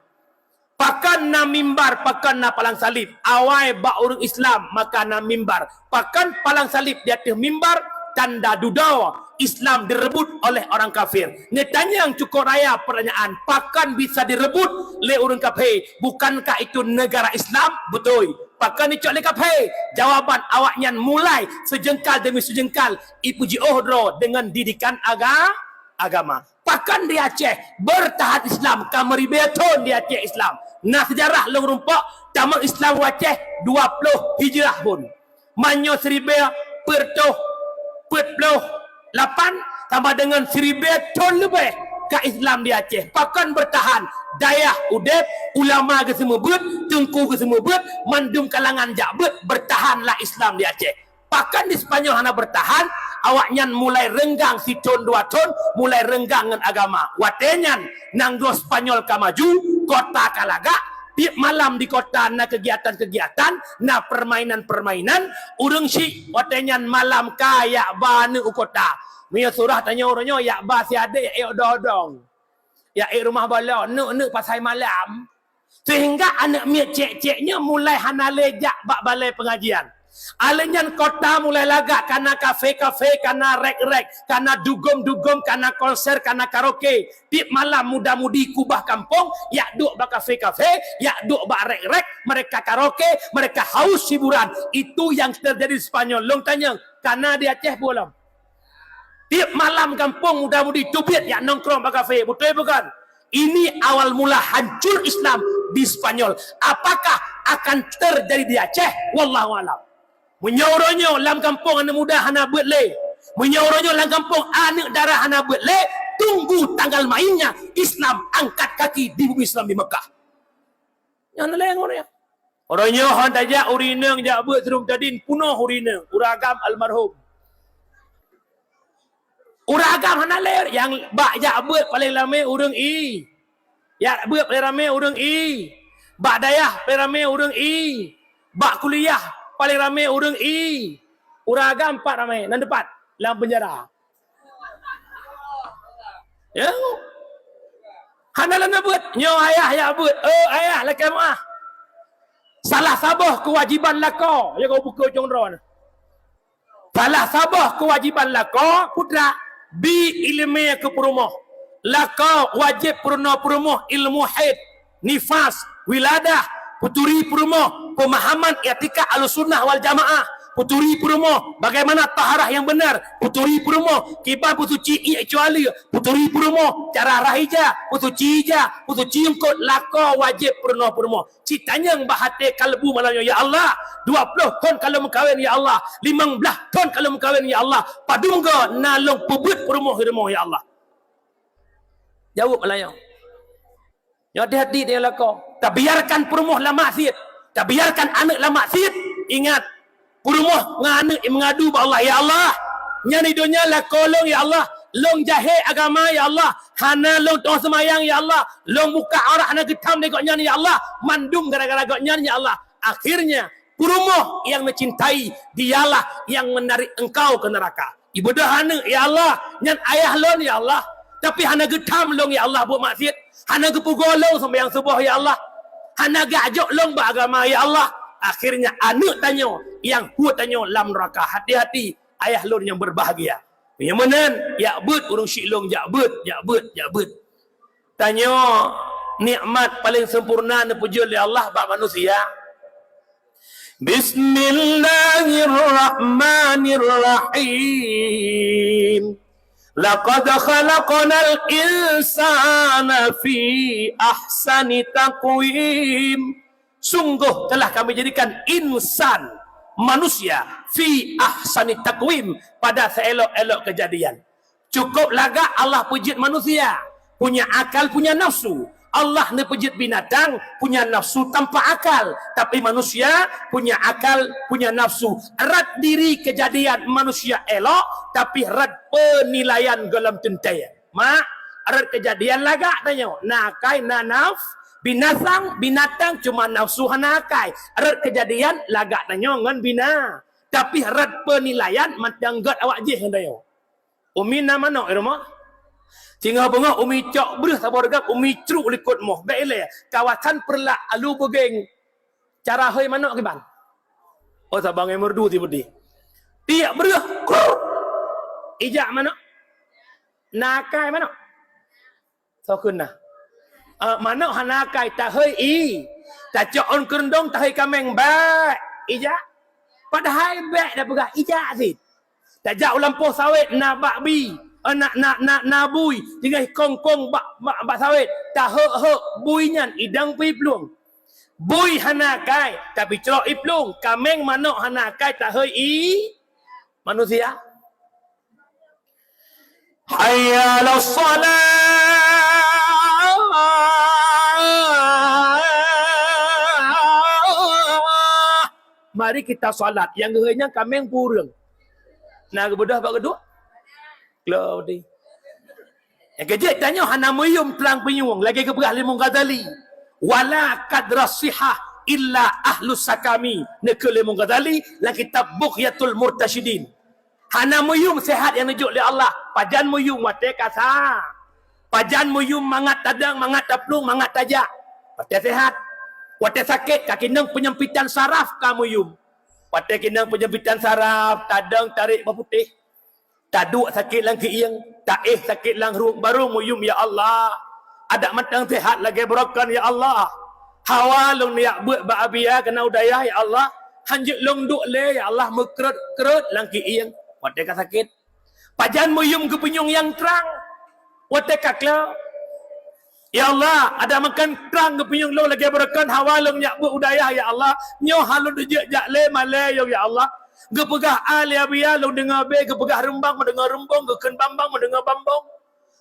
Pakan na mimbar, pakan na palang salib. Awai bak orang Islam maka na mimbar. Pakan palang salib dia teh mimbar tanda dudawa. Islam direbut oleh orang kafir. Netanya yang cukup raya pertanyaan. Pakan bisa direbut oleh orang kafir? Bukankah itu negara Islam? Betul. Pakan dicok oleh kafir? Jawaban awaknya mulai sejengkal demi sejengkal. Ipuji ohdro dengan didikan agama. Pakan di Aceh bertahan Islam. Kamari beton di Aceh Islam. Nah sejarah long rumpok. Taman Islam Aceh 20 hijrah pun. Manyo seribia pertoh 8 tambah dengan 1000 ton lebih ke Islam di Aceh. Pakan bertahan. Dayah udep, ulama ke semua bet, tengku ke semua bet, mandum kalangan jakbet, bertahanlah Islam di Aceh. Pakan di Spanyol hana bertahan, awaknya mulai renggang si ton 2 ton, mulai renggang dengan agama. Watenyan nanggo Spanyol ka maju, kota kalaga, tiap malam di kota na kegiatan-kegiatan, na permainan-permainan, urang si watenyan malam kaya bane u kota. Mia surah tanya orangnya ya ba si ade ya dodong. Ya rumah bala nek pasal malam. Sehingga anak mia cek-ceknya mulai hana lejak bak balai pengajian. Alenyan kota mulai lagak karena kafe-kafe, karena rek-rek, karena dugom-dugom, karena konser, karena karaoke. Tiap malam muda-mudi kubah kampung, yak duk bak kafe-kafe, yak duk bak rek-rek, mereka karaoke, mereka haus hiburan. Itu yang terjadi di Spanyol. Long tanya, karena di Aceh belum. Tiap malam kampung muda-mudi tubit yak nongkrong bak kafe. Betul bukan? Ini awal mula hancur Islam di Spanyol. Apakah akan terjadi di Aceh? Wallahu a'lam. Menyoronyo dalam kampung anak muda hana buat le. Menyoronyo dalam kampung anak darah hana buat le. Tunggu tanggal mainnya. Islam angkat kaki di bumi Islam di Mekah. Yang lain orang. Orangnya hendak jak urineng jak buat serum tadin punuh urineng. Uragam almarhum. Uragam hana le yang bak jak buat paling ramai urang i. Ya buat paling ramai urang i. Bak dayah paling ramai urang i. Bak kuliah paling ramai orang Uragam 4 ramai nan depan dalam penjara. Ya. Hanalah nak buat nyo ayah ya buat. Oh ayah lah kamu ah. Salah sabah kewajiban lako. Ya kau buka jongron. Salah sabah kewajiban lako putra bi ilmu ke perumah. Lako wajib perumah ilmu haid, nifas, wiladah, puturi perumah, pemahaman etika Ahlussunnah wal Jamaah, puturi perumah, bagaimana taharah yang benar, puturi perumah, kibar putuci kecuali, puturi perumah, cara rahija, putuci ija, putuci engkot lako wajib perumah. Citanya yang bahate kalbu malanya ya Allah, 20 ton kalau mengkawin ya Allah, 15 ton kalau mengkawin ya Allah, padungga nalong pebut perumah ya Allah. Jawab malayang. Ya hati-hati dia lako. Tak biarkan perumuh lah maksiat. Tak biarkan anak lah maksiat. ingat purumuh mengadu ba Allah, ya Allah nyani dunia lah kolong ya Allah, long jahil agama ya Allah, hana long tong semayang ya Allah, long buka aurat hana getam dekok nyani ya Allah, mandum gara-gara gok nyani ya Allah. Akhirnya purumuh yang mencintai dialah yang menarik engkau ke neraka. Ibadah hana ya Allah, nyan ayah long ya Allah, tapi hana getam long ya Allah buat maksiat, hana gepugol long sembahyang subuh ya Allah, hana gajok long beragama ya Allah. Akhirnya anak tanya yang huat tanya lam neraka. Hati-hati ayah long yang berbahagia. Yang mana ya bet urung syik long ya bet. Tanya nikmat paling sempurna na puji oleh Allah bab manusia. Bismillahirrahmanirrahim. Laqad khalaqnal insana fi ahsani taqwim. Sungguh telah kami jadikan insan, manusia, fi ahsani taqwim, pada seelok-elok kejadian. Cukup lagak Allah pujit manusia, punya akal, punya nafsu. Allah ni pujit binatang, punya nafsu tanpa akal. Tapi manusia punya akal, punya nafsu. Erat diri kejadian manusia elok, tapi erat penilaian gelam tentai. Mak, erat kejadian lagak tanya. Nakai nanaf, binatang cuma nafsu hanakai. Erat kejadian lagak tanya ngan bina. Tapi erat penilaian matang god awak je hendayo. Umi nama no irma. Tinggal bunga umi cok berah sabar gap umi truk likut moh. Baiklah kawasan perla alu begeng. Cara hoi mana ke ban? Oh sabang yang merdu ti budi. Tiak berah. Ijak mana? Nakai mana? Sokuna. Mana hanakai tak hoi i. Tak cok on kerendong tak hoi kameng baik. Ijak. Padahal baik dah pegah ijak sih. Tak jauh lampau sawit na bakbi. Nak bui tinggal kongkong bak sawit tak hek buinyan idang pi plung bui hanakai tapi celok iplung kameng manok hanakai tak hei i manusia. Hayya 'alas salat, mari kita solat yang gehenya kameng purung nah kebedah bak kedua Klau di. Yang kejap tanya hana muyum pelang penyuang lagi ke perah Imam Ghazali. Wala kadrasihah illa ahlus sakami. Nekul Imam Ghazali la kitab Bughyatul Murtasyidin. Hana muyum sehat yang nujuk oleh Allah. Pajan muyum wate kasa. Pajan muyum mangat tadang, mangat taplung, mangat tajak. Wate sehat. Wate sakit kaki nang penyempitan saraf kamu yum. Wate kinang penyempitan saraf, tadang tarik berputih. Taduk sakit lang kiing, taih sakit lang barung muyum ya Allah. Ada matang sehat lagi berakan ya Allah. Hawa long niak buat ba'abiyah kena udayah ya Allah. Hanjuk long duk le ya Allah mekerut lang kiing. Wateka sakit. Pajan muyum ke penyung yang terang. Wateka klau. Ya Allah, ada makan terang ke penyung long lagi berakan hawa long niak buat udayah ya Allah. Nyoh halun dejek jak le male ya Allah. Gepegah ali abia lu dengar be gepegah rembang mendengar rembang geken bambang mendengar bambang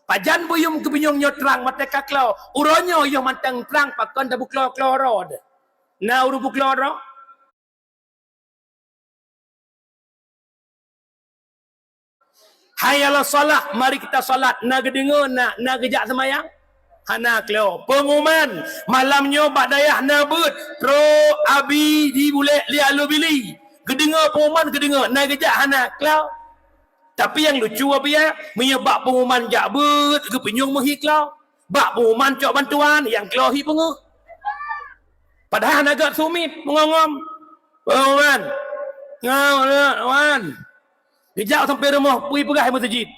pajan buyum kebinyong nyo terang mata kaklau uronyo yo mantang terang pakon da buklo klorod na uru buklo ro hayala salat mari kita salat na gedengo na gejak semayang hana klau pengumuman malamnyo bak dayah nabut pro abi di bule li alu bili kedengar pengumuman kedengar naik kejap hana klau. Tapi yang lucu apa ya? Menyebab pengumuman jabut ke penyung mehi klau. Bak pengumuman cok bantuan yang klau hi pengu. Padahal agak sumit mengongom. Pengumuman. Ngawan. Kejap sampai rumah pergi pegah masjid.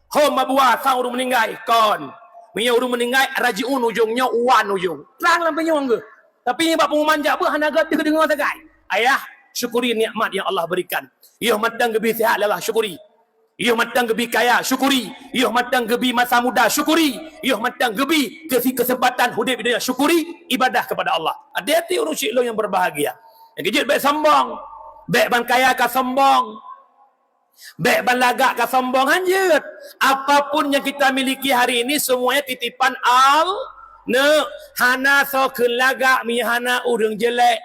Hom babua sang urung meninggal kon. Punya urung meninggal rajiun ujungnya uan ujung. Terang lah penyung ke. Tapi ni bak pengumuman jabut hana agak dengar sagai. Ayah syukuri nikmat yang Allah berikan. Iyo matang gebi sihat lelah syukuri. Iyo matang gebi kaya syukuri. Iyo matang gebi masa muda syukuri. Iyo matang gebi kesempatan hidup dunia syukuri ibadah kepada Allah. Hati-hati urus syik lo yang berbahagia. Yang kejut baik sombong. Baik ban kaya ka sombong. Baik ban lagak ka sombong anjut. Apapun yang kita miliki hari ini semuanya titipan Allah. Ne hana so keun lagak mi hana urang jelek.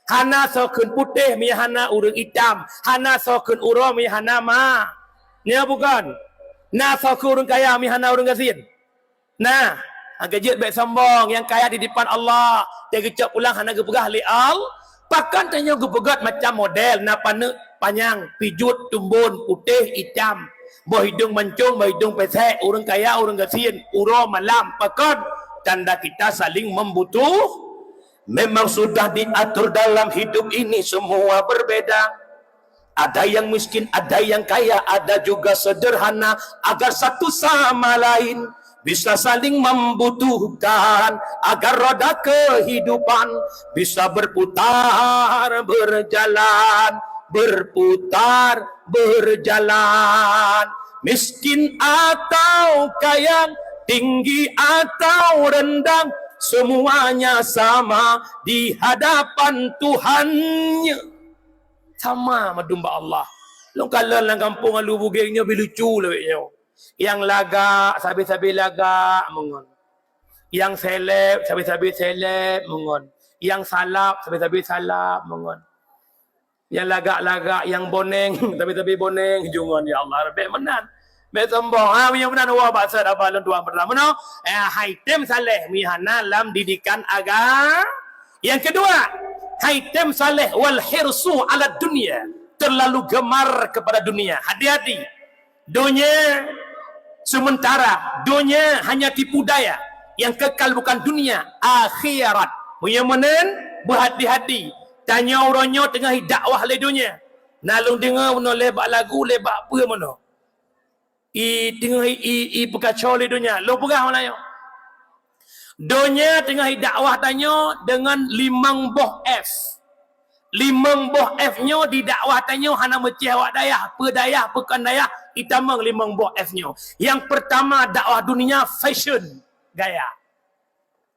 Hana sokun putih mi hana urang hitam. Hana sokun uro mi hana ma. Nya bukan. Na sokun urang kaya mi hana urang gasin. Nah, agak baik sombong yang kaya di depan Allah. Dia kecap pulang hana gepegah li al. Pakan tanya gepegat macam model napa ne panjang, pijut, tumbun, putih, hitam. Boh hidung mancung, boh hidung pesek, urang kaya, urang gasin, uro malam. Pakan tanda kita saling membutuh. Memang sudah diatur dalam hidup ini semua berbeda. Ada yang miskin, ada yang kaya, ada juga sederhana, agar satu sama lain bisa saling membutuhkan, agar roda kehidupan bisa berputar, berjalan, berputar, berjalan. Miskin atau kaya, tinggi atau rendah, semuanya sama di hadapan Tuhannya. Sama madumba Allah. Long kalan lang kampung alu bugengnya bilucu leweknya. Yang lagak sabi-sabi lagak mengon. Yang seleb sabi-sabi seleb mengon. Yang salap sabi-sabi salap mengon. Yang lagak-lagak, yang boneng sabi-sabi boneng jungon ya Allah. Baik menan. Baik sombong. Yang menan wa bahasa apa lan tuan pertama no. Haitem saleh mihana lam didikan agama. Yang kedua, haitem saleh wal hirsu ala dunia. Terlalu gemar kepada dunia. Hati-hati. Dunia sementara. Dunia hanya tipu daya. Yang kekal bukan dunia. Akhirat. Punya menen, berhati-hati. Tanya orangnya tengah dakwah le dunia. Nalung dengar mana lebak lagu, lebak apa mana. Tengah berkacau le dunia. Lo pegah mana yo. Dunia tengah dakwah tanya dengan 5 boh F. 5 boh F-nya di dakwah tanya hana mecih awak dayah, pedayah, pekan dayah, itamang 5 boh F-nya. Yang pertama dakwah dunia fashion, gaya.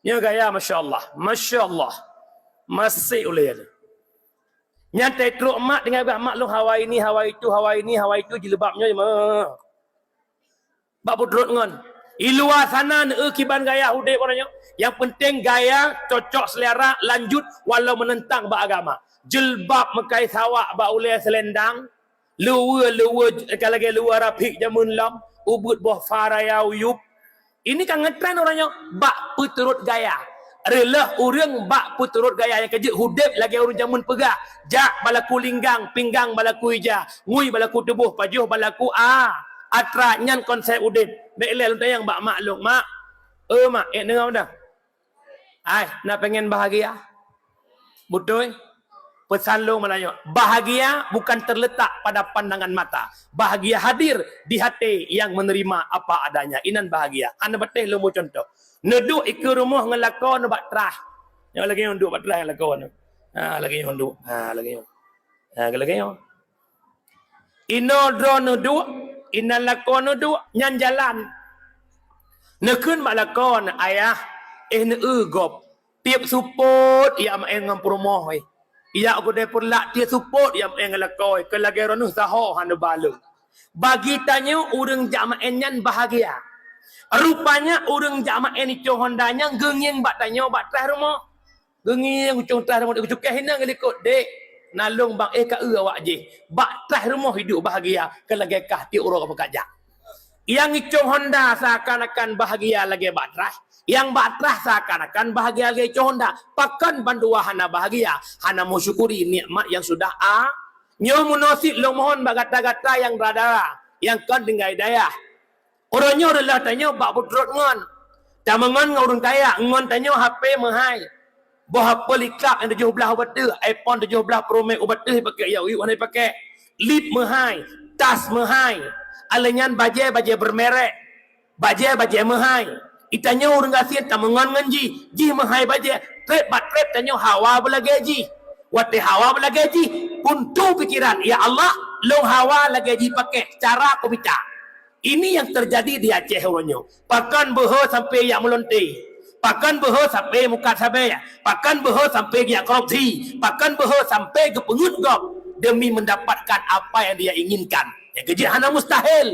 Ya gaya masya-Allah, masya-Allah. Masih oleh ada. Nyantai teruk mak dengan mak lu hawa ini, hawa itu, hawa ini, hawa itu jilbabnya mah. Bab drot ngon. Iluar sana kiban gaya hudai orangnya. Yang penting gaya cocok selera lanjut walau menentang beragama. Jilbab mekai sawak ba ulai selendang. Luar kalau lagi luar rapik jamun lam. Ubud boh faraya uyub. Ini kan ngetren orangnya. Bak puturut gaya. Relah orang bak puturut gaya yang kejut hudep lagi orang jamun pegah. Jak balaku linggang, pinggang balaku ija. Ngui balaku tubuh, pajuh balaku atra nyan konsep udip. Baiklah lu tayang bak maklum mak. Mak, dengar dah. Nak pengen bahagia? Betul? Pesan lu malanya, bahagia bukan terletak pada pandangan mata. Bahagia hadir di hati yang menerima apa adanya. Inan bahagia. Anda betul lu mau contoh. Neduk ikut rumah ngelakon bak terah. Yang lagi yang duk bak terah yang lakon. Lagi yang duk. Lagi yang. Ino drone neduk, inan lakon neduk nyan jalan. Nekun bak lakon ayah gop. Tiap support ia main ngam rumah oi. Ia aku depur lak dia support ia main ngelakoi. Kelagi ronuh saho hanu balu. Bagi tanya urang jamaen nyan bahagia. Rupanya urang jamaen itu Hondanya genging bak tanya bak tah rumah. Genging ucung tah rumah ucuk hina ngelikut dek. Nalung bang ka awak je. Bak tah rumah hidup bahagia. Kelagi kah ti urang apa kajak. Yang icung Honda seakan-akan bahagia lagi bak tah. Yang batrah seakan-akan bahagia lagi Honda. Pakan bandua hana bahagia. Hana mensyukuri nikmat yang sudah Nyo munosik lo mohon bagata-gata yang berada. Yang kan dengan daya. Orangnya adalah tanya bak putrut ngon. Tamangan ngurung kaya. Ngon tanya HP mahai. Bahawa pelikap yang 17 betul. iPhone 17 Pro Max betul pakai. Ya, warna pakai. Lip mahai. Tas mahai. Alenyan bajai bermerek. Bajai mahai. Itanya orang gasih tamangan nganji. Ji mahai baje. Trep tanya hawa belagi ji. Wate hawa belagi ji. Untuk pikiran. Ya Allah. Long hawa lagi ji pakai. Cara aku minta. Ini yang terjadi di Aceh orangnya. Pakan beho sampai yang melonti. Pakan beho sampai muka sampai. Pakan beho sampai dia korupsi. Pakan beho sampai ke pengunggap. Demi mendapatkan apa yang dia inginkan. Yang kejahana mustahil.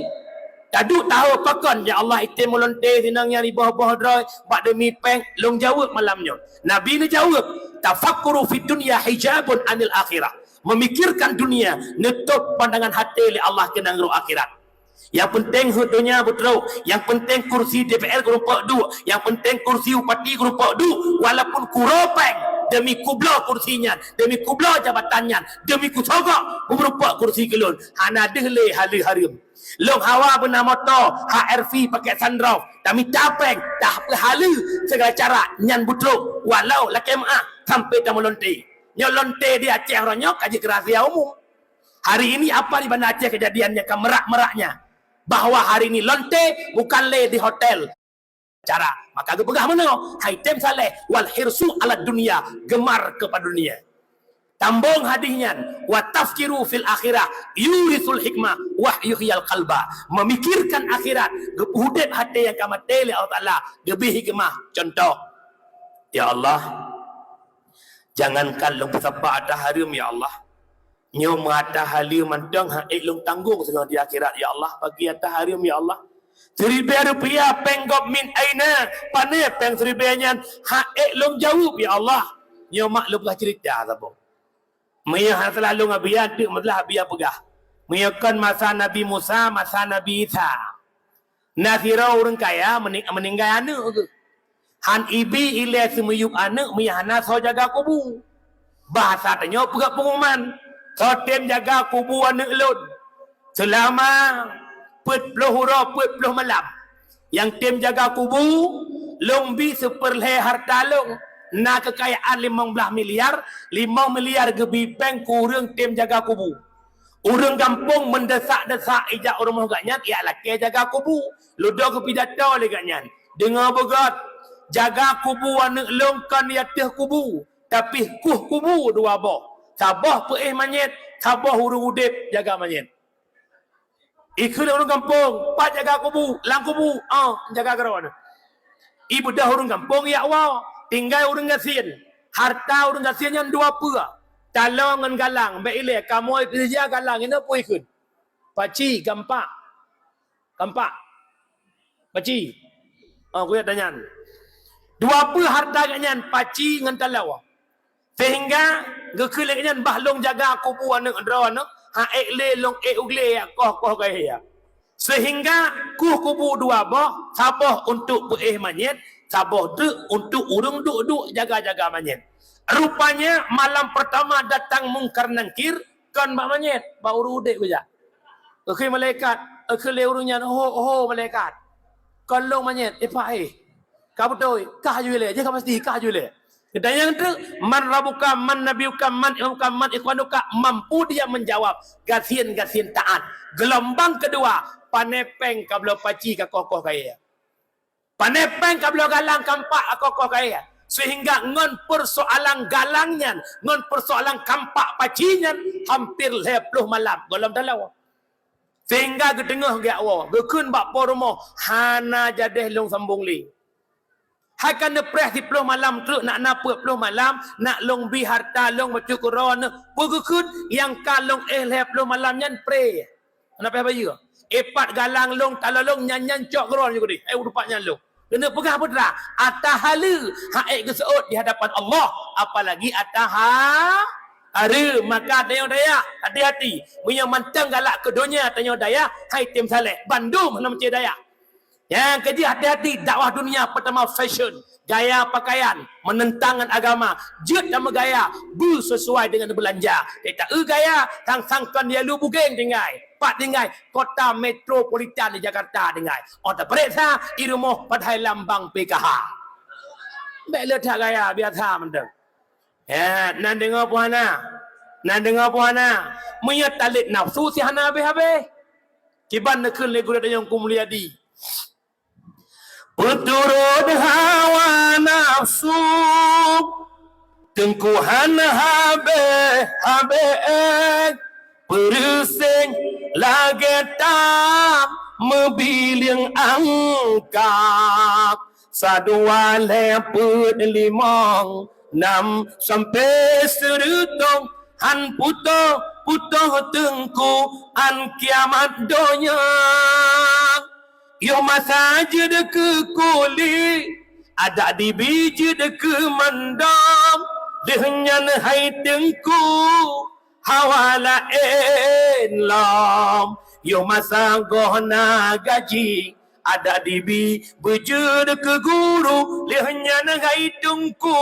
Taduk tahu pakan ya Allah itim melonte sinangnya di bawah-bawah droi bak demi peng long jawab malamnya. Nabi ni jawab tafakkuru fid dunya hijabun anil akhirah. Memikirkan dunia nutup pandangan hati li Allah kena ngero akhirat. Yang penting dunia betul, yang penting kursi DPR kurumpak du, yang penting kursi upati kurumpak du, walaupun kuropeng demi kubla kursinya, demi kubla jabatannya, demi kusogok kurumpak kursi kelun. Hana dehle hali harim. Long hawa bernama motor HRV pakai sunroof, kami capeng dah halu segala cara nyan betul, walau lakem sampai tamu lonte. Nyolonte di Aceh orangnya kaji kerasia umum. Hari ini apa di Banda Aceh kejadiannya, kemerak-meraknya? Bahawa hari ini lonte bukan le di hotel. Cara maka gepegah mana? Haitem saleh wal hirsu ala dunia, gemar kepada dunia. Tambung hadisnya wa tafkiru fil akhirah yurisul hikmah wa yuhyal qalba. Memikirkan akhirat, gepudep hati yang kamate li Allah Taala, lebih hikmah. Contoh, ya Allah, jangankan long pesapa ada harim ya Allah. Nyo mata halim mandang ha long tanggung dengan di akhirat ya Allah. Bagi ada harim ya Allah. Rupiah penggop min aina. Pane peng seribianya ha long jawab ya Allah. Nyo mak lu pegah cerita sabo. Maya selalu ngabian tu madlah biar pegah. Meyakan masa Nabi Musa, masa Nabi Isa. Nasira orang kaya meninggal anak tu. Han ibi ile semuyuk anak miyahana so jaga kubu. Bahasa tanya pegak pengumuman. So tem jaga kubu anak lun. Selama 40 huruf 40 malam. Yang tem jaga kubu long bi seperle harta long. Na kekayaan 15 miliar, 5 miliar gebi bank kurang tem jaga kubu. Orang kampung mendesak-desak ijak orang mohganya, ia laki jaga kubu. Ludah ke pidato leganya. Dengar begat. Jaga kubu anak longkan yatih kubu, tapi kuh kubu dua boh. Sabah manyet, sabah hurung udip jaga manyet. Ikut orang kampung, pak jaga kubu, lang kubu, jaga kerawan. Ibu dah orang kampung ya Allah, tinggal orang gasin, harta orang gasin yang dua pura. Talong dengan galang, baiklah kamu kerja galang ini apa ikut? Paci, gampak, paci. Aku tanya. Dua puluh harta kanyan paci ngan talawa. Sehingga gekelek kanyan bahlong jaga kubu anak drawana ha ekle long ugle ya koh kaya. Sehingga kubu dua boh sabah untuk manyet, sabah tu untuk urung duk jaga manyet. Rupanya malam pertama datang mungkar nangkir kan manyet baru udek beja. Okey malaikat, ekle urungnya ho malaikat. Kalau manyet kau betul, kah jule, jangan pasti kah jule. Dan yang tu, man rabuka, man nabiuka, man ilmuka, man ikhwanuka, mampu dia menjawab. Gasian taat. Gelombang kedua, panepeng kablo paci ke kokoh kaya. Panepeng kablo galang kampak kokoh kaya. Sehingga ngon persoalan galangnya, ngon persoalan kampak pacinya, hampir 10 malam. Golong dalam. Sehingga gedengah gak wa, gekun bak poromo, hana jadeh long sambung li. Hakan nepres di 10 malam tu nak 40 malam nak long bi harta long baca Quran pugukut yang kalong 10 malamnya pre. Kenapa bayu? Epat galang long talalong nyanyan cok Quran juga di. Rupanya long. Kena pegah putra atahalu haik geseut di hadapan Allah apalagi ataha ada maka daya hati-hati punya mantang galak ke dunia tanya daya hai tim saleh Bandung nama cik daya. Yang kedua hati-hati dakwah dunia pertama fashion, gaya pakaian, menentangkan agama, jut nama gaya, sesuai dengan belanja. Kita gaya, sang-sangkan dia lu bugeng tinggal, pak tinggal, kota metropolitan di Jakarta tinggal. Otak periksa, di rumah padahal lambang PKH. Baik letak gaya, biasa mendeng. Ya, nan dengar puana, menyatalit nafsu si hana habis-habis. Kiban nekun legu yang kumuliadi. Peturut hawa nafsu tengkuhan habe perusing lagi tak mebiling angkat sadua leput 5 6 sampai serutong han puto tengku an kiamat donya. Yo masa je deke kuli, ada di biji deke mendam, Lihnyan hai tengku hawala enlam yo masa gohna gaji ada dibi bejud ke guru lihnyan hai tengku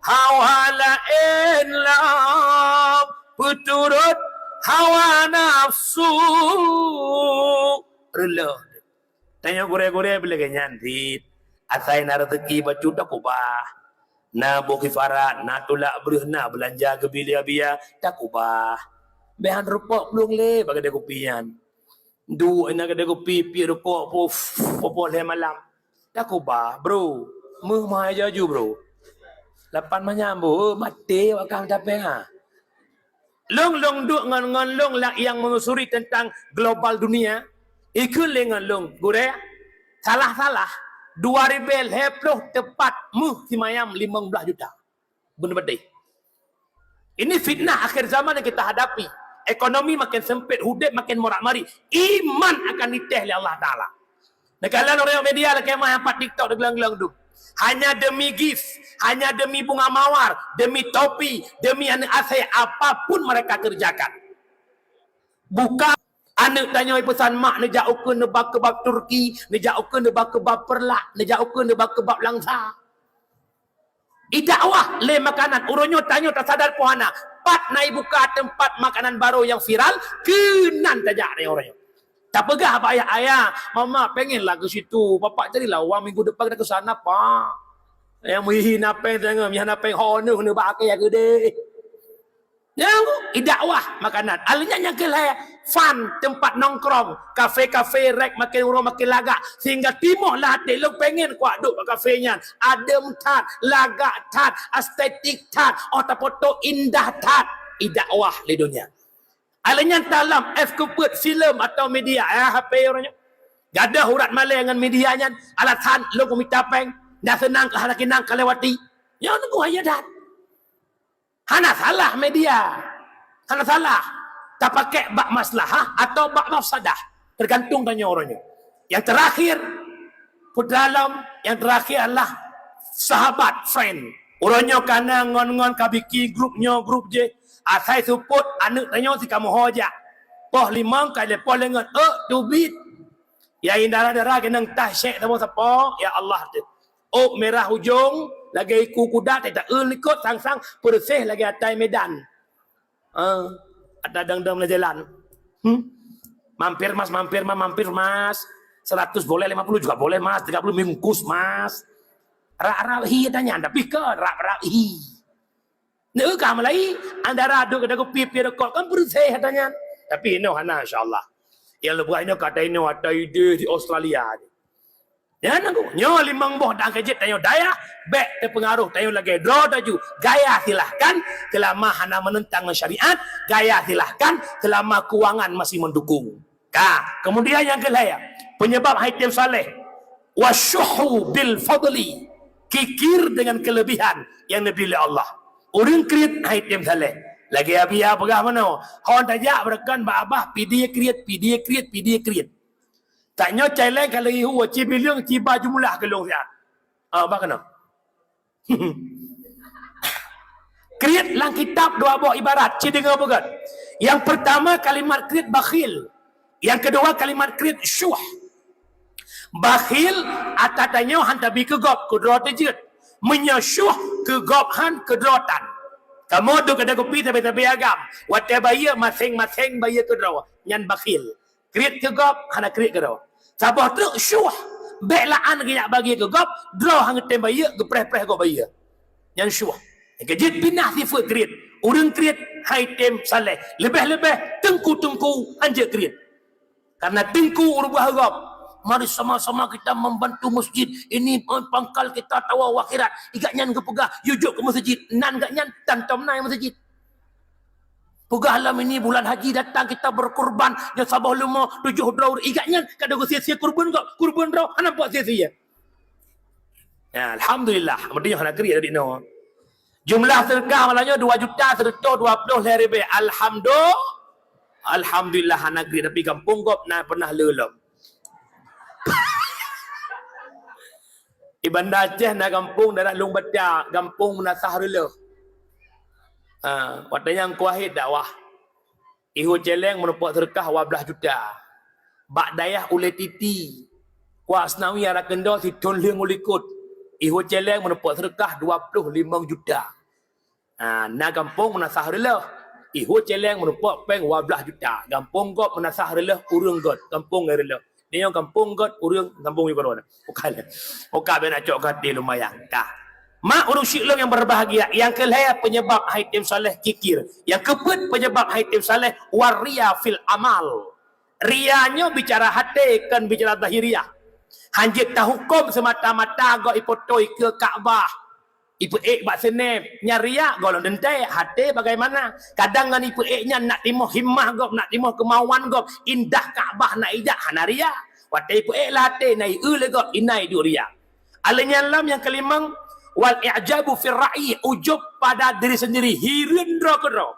hawala enlam puturut hawa nafsu relah tanya gore-gore bila kenyan dit asai na rezeki baju tak ubah na bukifara na tulak berhna belanja ke bilia bia tak ubah behan rupok belum le bagi dia kopian du ina ke dia kopi pi rupok popo le malam tak ubah bro meh mai jaju bro lapan menyambu mati wakang capek ah long duk ngon long lah yang mengusuri tentang global dunia ikut lengan long gure salah 2010 tepat si mayam 15 juta. Benar-benar. Ini fitnah akhir zaman yang kita hadapi. Ekonomi makin sempit, hudib makin morak-mari. Iman akan nitih oleh Allah Ta'ala. Negara orang media lagi yang empat TikTok dia gelang-gelang tu. Hanya demi gift, hanya demi bunga mawar, demi topi, demi anak asai, apapun mereka kerjakan. Bukan anak tanya pesan mak ni jauh ke nebak kebab Turki, ni jauh ke nebak kebab Perlak, ni jauh ke nebak kebab Langsa. Idakwah le makanan. Uronyo tanya tak sadar pohana. Pat nai buka tempat makanan baru yang viral, kenan tajak ni orangnya. Tak pegah apa ayah, mama pengen lah ke situ. Bapak carilah wang minggu depan kita ke sana pak. Yang mihin apa yang tengah, mihin apa yang honor kena pakai yang gede. Yang idakwah makanan. Alanya yang kelai fun tempat nongkrong, kafe-kafe rek makin orang makin lagak sehingga timur lah hati lu pengen kuat duduk kafenya. Adem tat, lagak tat, estetik tat, otak foto indah tat. Idakwah di dunia. Alanya dalam kuput filem atau media HP orangnya. Gadah urat malai dengan medianya alasan lu ku minta peng dah senang ke halakin nang kelewati. Ya nunggu aja dah. Hana salah media. Hana salah. Tak pakai bak maslahah atau bak mafsadah. Tergantung tanya orangnya. Yang terakhir, dalam yang terakhir adalah sahabat, friend. Orangnya kana ngon-ngon kabiki grupnya, grup je. Asai support, anak tanya si kamu hojak. Poh limang kali poh lengan. Tubit. Ya indara-dara kena tah syek sama siapa. Ya Allah. Oh merah hujung. Lagi ikut kuda, tak ikut sang-sang, bersih lagi atas medan. Ada dang-dang na jalan. Mampir mas. 100 boleh, 50 juga boleh mas, 30 mingkus mas. Rak-rak-hi tanya, anda pikir rak-rak-hi. Nek kamu lagi, anda raduk kata aku pipi rekod, kan bersih tanya. Tapi ini hana insyaAllah. Yang lebih ini kata ini ada ide di Australia. Ya nanggu, nyo limang boh dan kejit tayo daya, baik terpengaruh tayo lagi draw taju. Gaya silahkan selama hana menentang syariat, gaya silahkan selama keuangan masih mendukung. Kemudian yang kelaya, penyebab haitim saleh wasyuhu bil fadli, kikir dengan kelebihan yang diberi Allah. Orang kreat haitim saleh. Lagi abia pegah mana? Hon tajak berkan babah pidi kreat. Tanya cailan kalau ihu cibiliang tiba jumlah kelong sian. Apa kena? Kreat lang kitab dua buah ibarat. Ci dengar apa kan? Yang pertama kalimat kreat bakhil. Yang kedua kalimat kreat syuh. Bakhil atatanya hantabi kegop kudrot ejit. Menyasyuh kegophan kedrotan. Kamu duk ada kopi tapi agam. Wate bayar masing-masing bayar kedro. Nyan bakhil. Kreat kegop hana kreat kedro. Sabah tu syuh. Belaan kena bagi kegop, draw hang tembaya gepreh-preh go bayar. Yang syuh. Kejit pindah sifat kreat. Orang kreat haitim saleh. Lebih-lebih tengku-tengku anja kreat. Karena tengku urubah gop. Mari sama-sama kita membantu masjid. Ini pangkal kita tawa akhirat. Igaknyan ke pegah, yujuk ke masjid. Nan gaknyan tantom nai masjid. Pegah alam ini bulan haji datang kita berkorban. Yang sabah lima 7 draw. Igaknyan kada go sia-sia kurban kok. Kurban draw ana buat sia-sia. Ya alhamdulillah. Mestinya hana keri tadi no. Jumlah sedekah malahnya 2 juta 120 ribu. Alhamdulillah hana keri tapi kampung kop na pernah lelom. Ibanda Aceh na kampung darat Long Badak, kampung na Sahrullah. Waktu yang kuahid dakwah. Ihu celeng merupakan terkah 12 juta. Bak dayah oleh titi. Kuah senawi arah kendo si ton liang ulikut. Ihu celeng merupakan terkah 25 juta. Na kampung menasah relah. Ihu celeng merupakan peng 12 juta. Kampung got menasah relah urung got. Kampung relah. Dia yang kampung got urung kampung ni korona. Bukan. Bukan nak cok kat lumayan. Kah. Mak urus syiklong yang berbahagia. Yang kelaya penyebab haitim saleh kikir. Yang keput penyebab haitim saleh waria fil amal. Rianya bicara hati kan bicara zahiriah. Hanjit tak hukum semata-mata go ipotoi ke Kaabah. Ipu bak senem nyaria golong dentai hati bagaimana? Kadang kan ipu nya nak timoh himmah go, nak timoh kemauan go, indah Kaabah nak ijak hanaria. Watai ipu lah hati nai le go inai duria. Alanya lam yang kelimang wal i'jabu fir ra'i, ujub pada diri sendiri, hirendra kedro.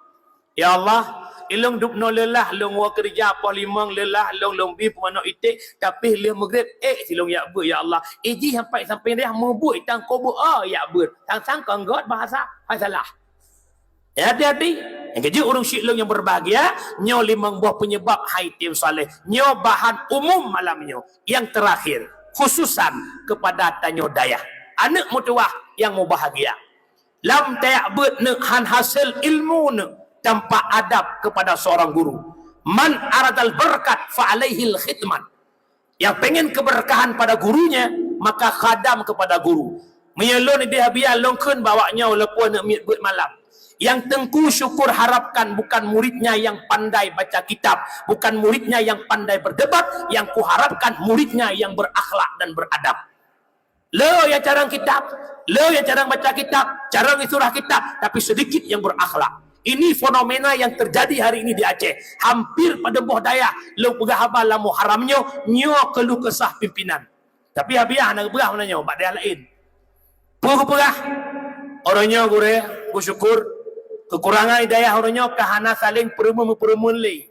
Ya Allah, ilung dupno lelah long wa kerja apa limang lelah long bi pemano itik tapi le maghrib silong ya bu ya Allah. Iji sampai dia mebut tang kobo ya bu. Tang konggot bahasa ai salah. Ya hati-hati. Yang keji urung syiklong yang berbahagia, nyo limang buah penyebab haitim saleh. Nyo bahan umum malamnya. Yang terakhir, khususan kepada tanyo dayah. Anak mutuah yang mau bahagia. Lam ta'bud ne han hasil ilmu ne tanpa adab kepada seorang guru. Man aradal berkat fa alaihil khidmat. Yang pengen keberkahan pada gurunya, maka khadam kepada guru. Menyelon dia biar longkeun bawanya walaupun nak mit malam. Yang tengku syukur harapkan bukan muridnya yang pandai baca kitab, bukan muridnya yang pandai berdebat, yang kuharapkan muridnya yang berakhlak dan beradab. Lo yang jarang kitab, lo yang jarang baca kitab, jarang surah kitab, tapi sedikit yang berakhlak. Ini fenomena yang terjadi hari ini di Aceh. Hampir pada boh daya, lo pegah habal lamu haramnya, nyo keluh kesah pimpinan. Tapi habiah nak pegah mana nyo, bak dia lain. Pegah, orangnya gure, ku syukur. Kekurangan hidayah orangnya kahana saling perumun li.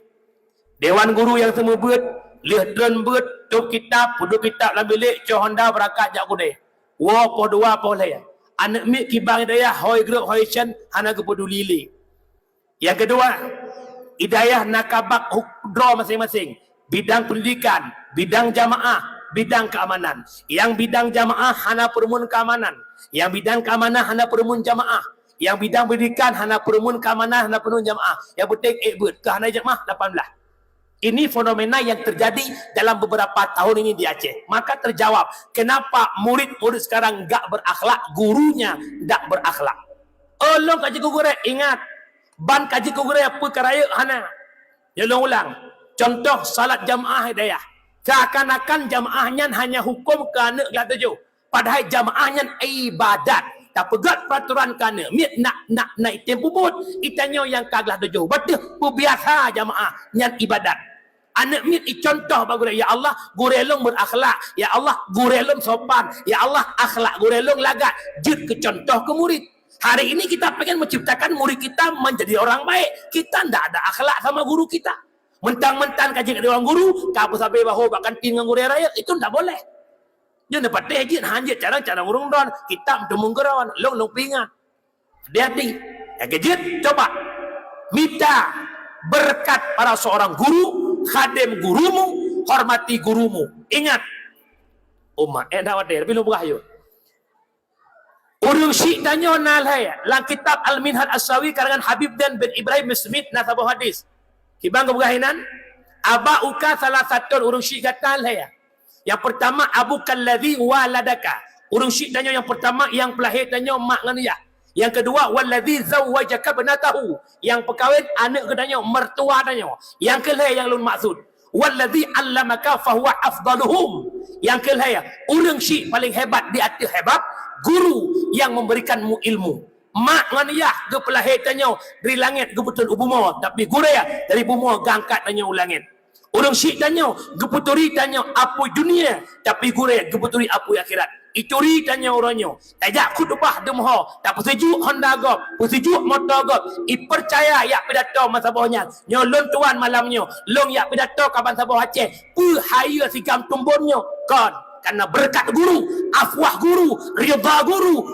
Dewan guru yang semua buat, lihat dron buat, tuk kitab, puduk kitab lah bilik, coh Honda berakat jak kude. Wa poh dua poh laya. Anak mik kibang hidayah, hoi grup, hoi chen, hana kepeduli li. Yang kedua, hidayah nakabak draw masing-masing. Bidang pendidikan, bidang jamaah, bidang keamanan. Yang bidang jamaah hana perumun keamanan. Yang bidang keamanan hana perumun jamaah. Yang bidang pendidikan hana perumun keamanan, hana perumun jamaah. Yang penting ikbud ke hana jamaah 18. Ini fenomena yang terjadi dalam beberapa tahun ini di Aceh. Maka terjawab, kenapa murid-murid sekarang enggak berakhlak, gurunya enggak berakhlak. Long kaji kugure, ingat. Ban kaji kugure apa keraya hana. Jelong ulang. Contoh salat jamaah hidayah. Seakan-akan jamaahnya hanya hukum kerana kelas 7. Padahal jamaahnya ibadat. Tak pegat peraturan kerana mit nak naik tempo bot itanya yang kaglah 7. Betul biasa jamaah yang ibadat. Anak mit contoh bagure ya Allah gurelong berakhlak, ya Allah gurelong sopan, ya Allah akhlak gurelong lagat jut ke contoh ke murid. Hari ini kita pengen menciptakan murid kita menjadi orang baik. Kita ndak ada akhlak sama guru kita. Mentang-mentang kaji dari orang guru, kapu sampai bahu bahkan tinggal guru raya itu ndak boleh. Dia dapat dejit hanjit cara urung don kita demung gerawan long pingat. Hati-hati. Yang kejit coba minta berkat para seorang guru, khadim gurumu, hormati gurumu. Ingat umat dawatir belum berahyu. Urung syik tanya nalhay lang kitab Al-Minhaj As-Sawi karangan Habib dan bin Ibrahim Smith nasabah hadis. Kibang keberkahinan aba uka salah satu urung syik kata nalhay. Yang pertama Abu kalladzi waladaka. Urung syik tanya yang pertama yang pelahir tanya mak ngan ya. Yang kedua waladzi zawwajaka banatahu. Yang perkahwin anak kedanya mertua tanya. Yang kelima yang lun maksud waladzi allamaka fahuwa afdaluhum. Yang kelima urung syik paling hebat di atas hebat guru yang memberikanmu ilmu. Mak ngan ya ge pelahir tanya dari langit ge betul ubumo tapi guru ya dari bumo gangkat tanya ulangit. Orang syik tanya, geputuri tanya apa dunia, tapi gure geputuri apa akhirat. Ituri tanya orangnya, tajak khutbah demho, tak sejuk Honda gop, sejuk motor gop. Ipercaya ya pidato masa bawahnya. Nyolon tuan malamnya, long ya pidato kapan sabah Aceh. Haya sigam tumbunnya. Kon, karena berkat guru, afwah guru, ridha guru,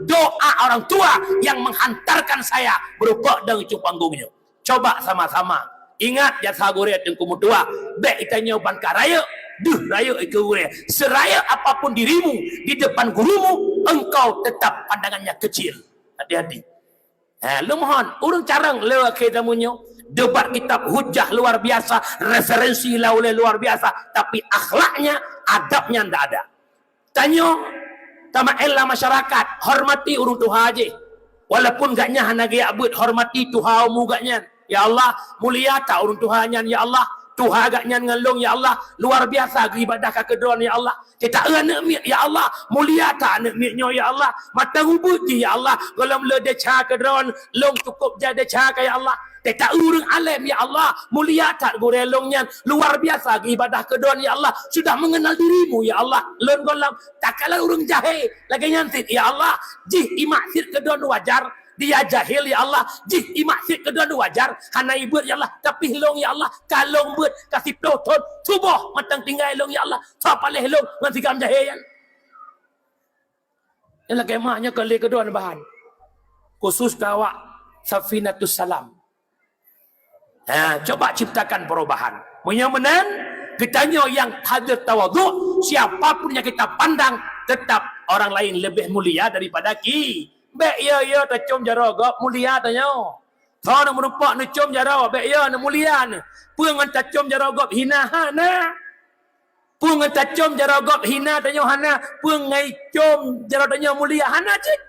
doa orang tua yang menghantarkan saya berupa dengan panggungnya. Coba sama-sama ingat jasa guru tengku mutua. Baik itanya ban karaya, raya itu guru. Seraya apapun dirimu di depan gurumu, engkau tetap pandangannya kecil. Hati-hati. Lu mohon, urang carang lewa kita munyo. Debat kitab hujah luar biasa, referensi laule luar biasa, tapi akhlaknya, adabnya ndak ada. Tanyo, tama elah masyarakat, hormati urung Tuhan aja. Walaupun gaknya hana gaya abud, hormati Tuhanmu gaknya. Ya Allah, mulia tak urung Tuhannya, ya Allah. Tuhan agaknya ngelong, ya Allah. Luar biasa ibadah kekedon, ya Allah. Kita anak miak, ya Allah. Mulia tak anak miaknya, ya Allah. Mata hubut je, ya Allah. Kalau mula deca kedon, long cukup jadi deca, ya Allah. Kita urung alim, ya Allah. Mulia tak gurelongnya. Luar biasa ibadah kedon, ya Allah. Sudah mengenal dirimu, ya Allah. Lon golam, tak kalah urung jahe. Lagi nyantit, ya Allah. Jih imak sir kedon wajar. Dia jahil, ya Allah. Jih imaksud kedua wajar. Hana ibut, ya Allah. Tapi long, ya Allah. Kalau buat kasih peloton. Subuh matang tinggal long, ya Allah. Siapa leh long. Ngan sigam jahil. Ialah kemahnya kali kedua bahan. Khusus kawak Safinatus Salam. Coba ciptakan perubahan. Menang kitanya yang hadir tawaduk. Siapapun yang kita pandang. Tetap orang lain lebih mulia daripada kita. Baik ya tacom jarogop mulia tanya. Kau nak merupak nak com jarogop baik ya nak mulia ni. Pungan tacom jarogop hina hana. Pungan tacom jarogop hina tanya hana. Pungai com jarogop tanya mulia hana cik.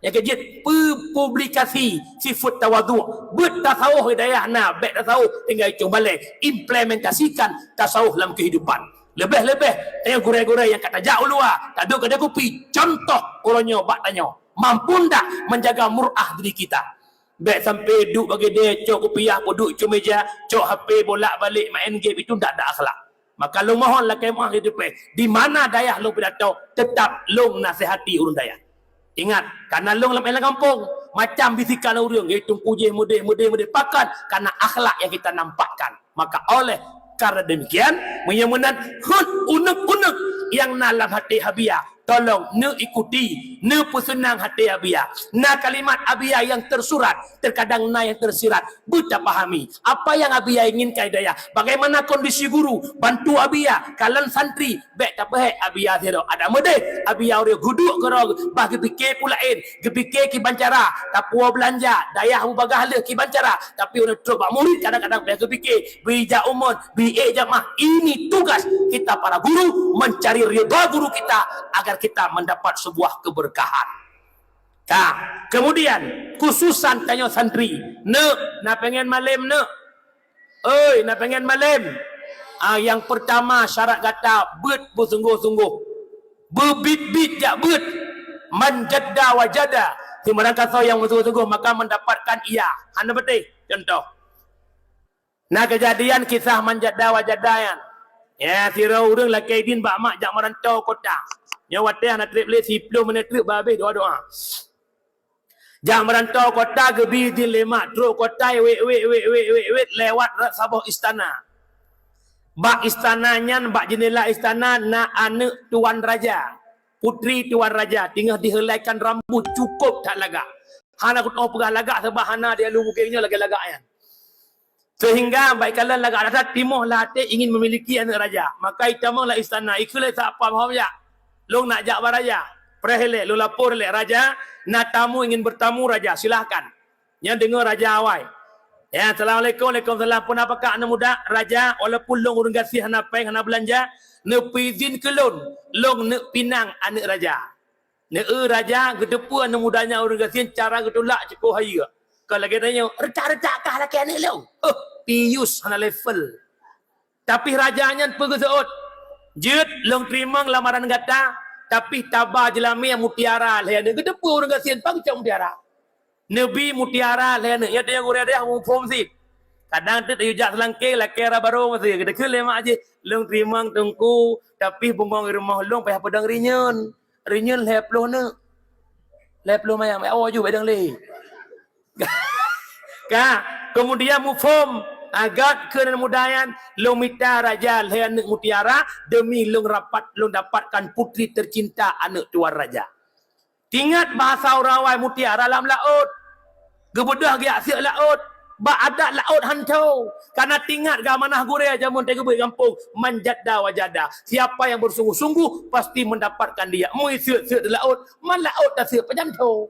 Ya kejit publikasi sifat tawaduk. Bertasawuf hidayah na baik tasawuf tinggal com balik implementasikan tasawuf dalam kehidupan. Lebih-lebih tanya gurai-gurai yang kata jauh luar. Tak ada kedai kopi. Contoh orangnya bak tanya. Mampu tak menjaga murah diri kita? Baik sampai duduk bagi dia, cok kopiah pun duduk cuma meja, cok HP bolak balik main game, itu tak ada akhlak. Maka lu mohonlah kemah hidup di mana dayah lu pidato, tetap lu nasihati urang dayah. Ingat, karena lu dalam kampung macam bisikan urang, itu pujih mudih pakan karena akhlak yang kita nampakkan. Maka oleh karena demikian, menyemunan unek-unek yang dalam hati Habia, tolong ne ikuti, ne pesenang hati Habia. Na kalimat Habia yang tersurat, terkadang na yang tersirat. Buta pahami apa yang Habia inginkan daya. Bagaimana kondisi guru, bantu Habia. Kalian santri, baik tak apa Habia zero. Ada mede Habia orang guduk kerong, bah kepikir pulain, kepikir ki bancara, tapua belanja, daya bagah le ki bancara. Tapi orang coba murid kadang-kadang bah kepikir, bija umur, bi'e jamaah. Ini tugas kita para guru, mencari ridha guru kita agar kita mendapat sebuah keberkahan. Kemudian khususan tanya santri, nak pengen malam nak pengen malam. Yang pertama syarat kata bet bersungguh-sungguh, berbit-bit jak bet, manjadda wajada. Si mereka yang bersungguh-sungguh maka mendapatkan ia. Anda betul? Contoh. Nah kejadian kisah manjadda wajadayan. Ya, tira urang laki din bak mak jak merantau kota. Nya wateh nak trip le 10 minit trip babeh doa-doa. Jak merantau kota gebi din lemak truk kota wet lewat Sabah istana. Bak istananya bak jendela istana na anak tuan raja. Putri tuan raja tinggal dihelaikan rambut cukup tak lagak. Hana kau pegah lagak sebab hana dia lu mukanya lagi lagaknya. Sehingga baik kalian lagak rasa timuh latih ingin memiliki anak raja. Maka itamanglah istana. Ikulah tak apa mahu ya. Lu nak jak baraja. Perhele, lu lapor le raja. Nak tamu ingin bertamu raja. Silahkan. Yang dengar raja awal. Ya, Assalamualaikum. Waalaikumsalam. Pun apakah anak muda? Raja, walaupun long urang gasih hana peng, hana belanja. Ne pizin ke long. Long ne pinang anak raja. Ne raja, gedepu anak mudanya urang gasih. Cara getulak cukup hari ke. Kalau lagi tanya, retak-retak kah laki anak lu? Pius hana level. Tapi rajanya pergi seot. Jut long terima lamaran kata, tapi tabah jelami yang mutiara lehana. Gedepu orang kasihan pangcam mutiara. Nabi mutiara lehana. Ya dia gurih dia mau form sih. Kadang tu yujak selangke laki baru masih. Gedekul lemak aje. Long terima tengku, tapi bungong rumah long payah pedang rinyen. Rinyen leploh ne. Leploh mayang awak juga pedang le. Kemudian mufum Agat kena mudayan long mita raja le anak mutiara demi long dapatkan putri tercinta anak tuan raja. Tingat bahasa Orawai mutiara dalam laut. Gebedah giak siak laut. Ba adat laut hantau. Karena tingat ga manah gure jamun tega buat kampung manjada wajada. Siapa yang bersungguh-sungguh pasti mendapatkan dia. Mu siak di laut, man laut dah siak pejam tu.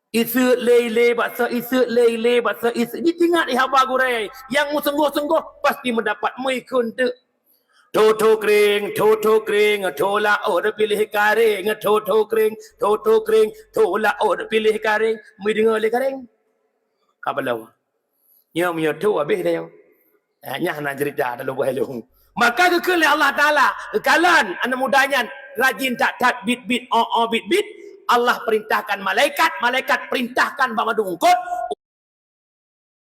Isu lele bahasa isu lele bahasa isu. Ni tingat di haba gure. Yang mu sungguh-sungguh pasti mendapat mu ikun tu. Toto kering, tola oh pilih karing, toto kering, tola oh pilih karing. Mu dengar le karing. Kabalau. Nya mu tu habis dia. Nya nak cerita dalam buah lu. Maka kekal Allah Taala, kekalan anak mudanya rajin tak bit bit. Allah perintahkan malaikat perintahkan bama dungkot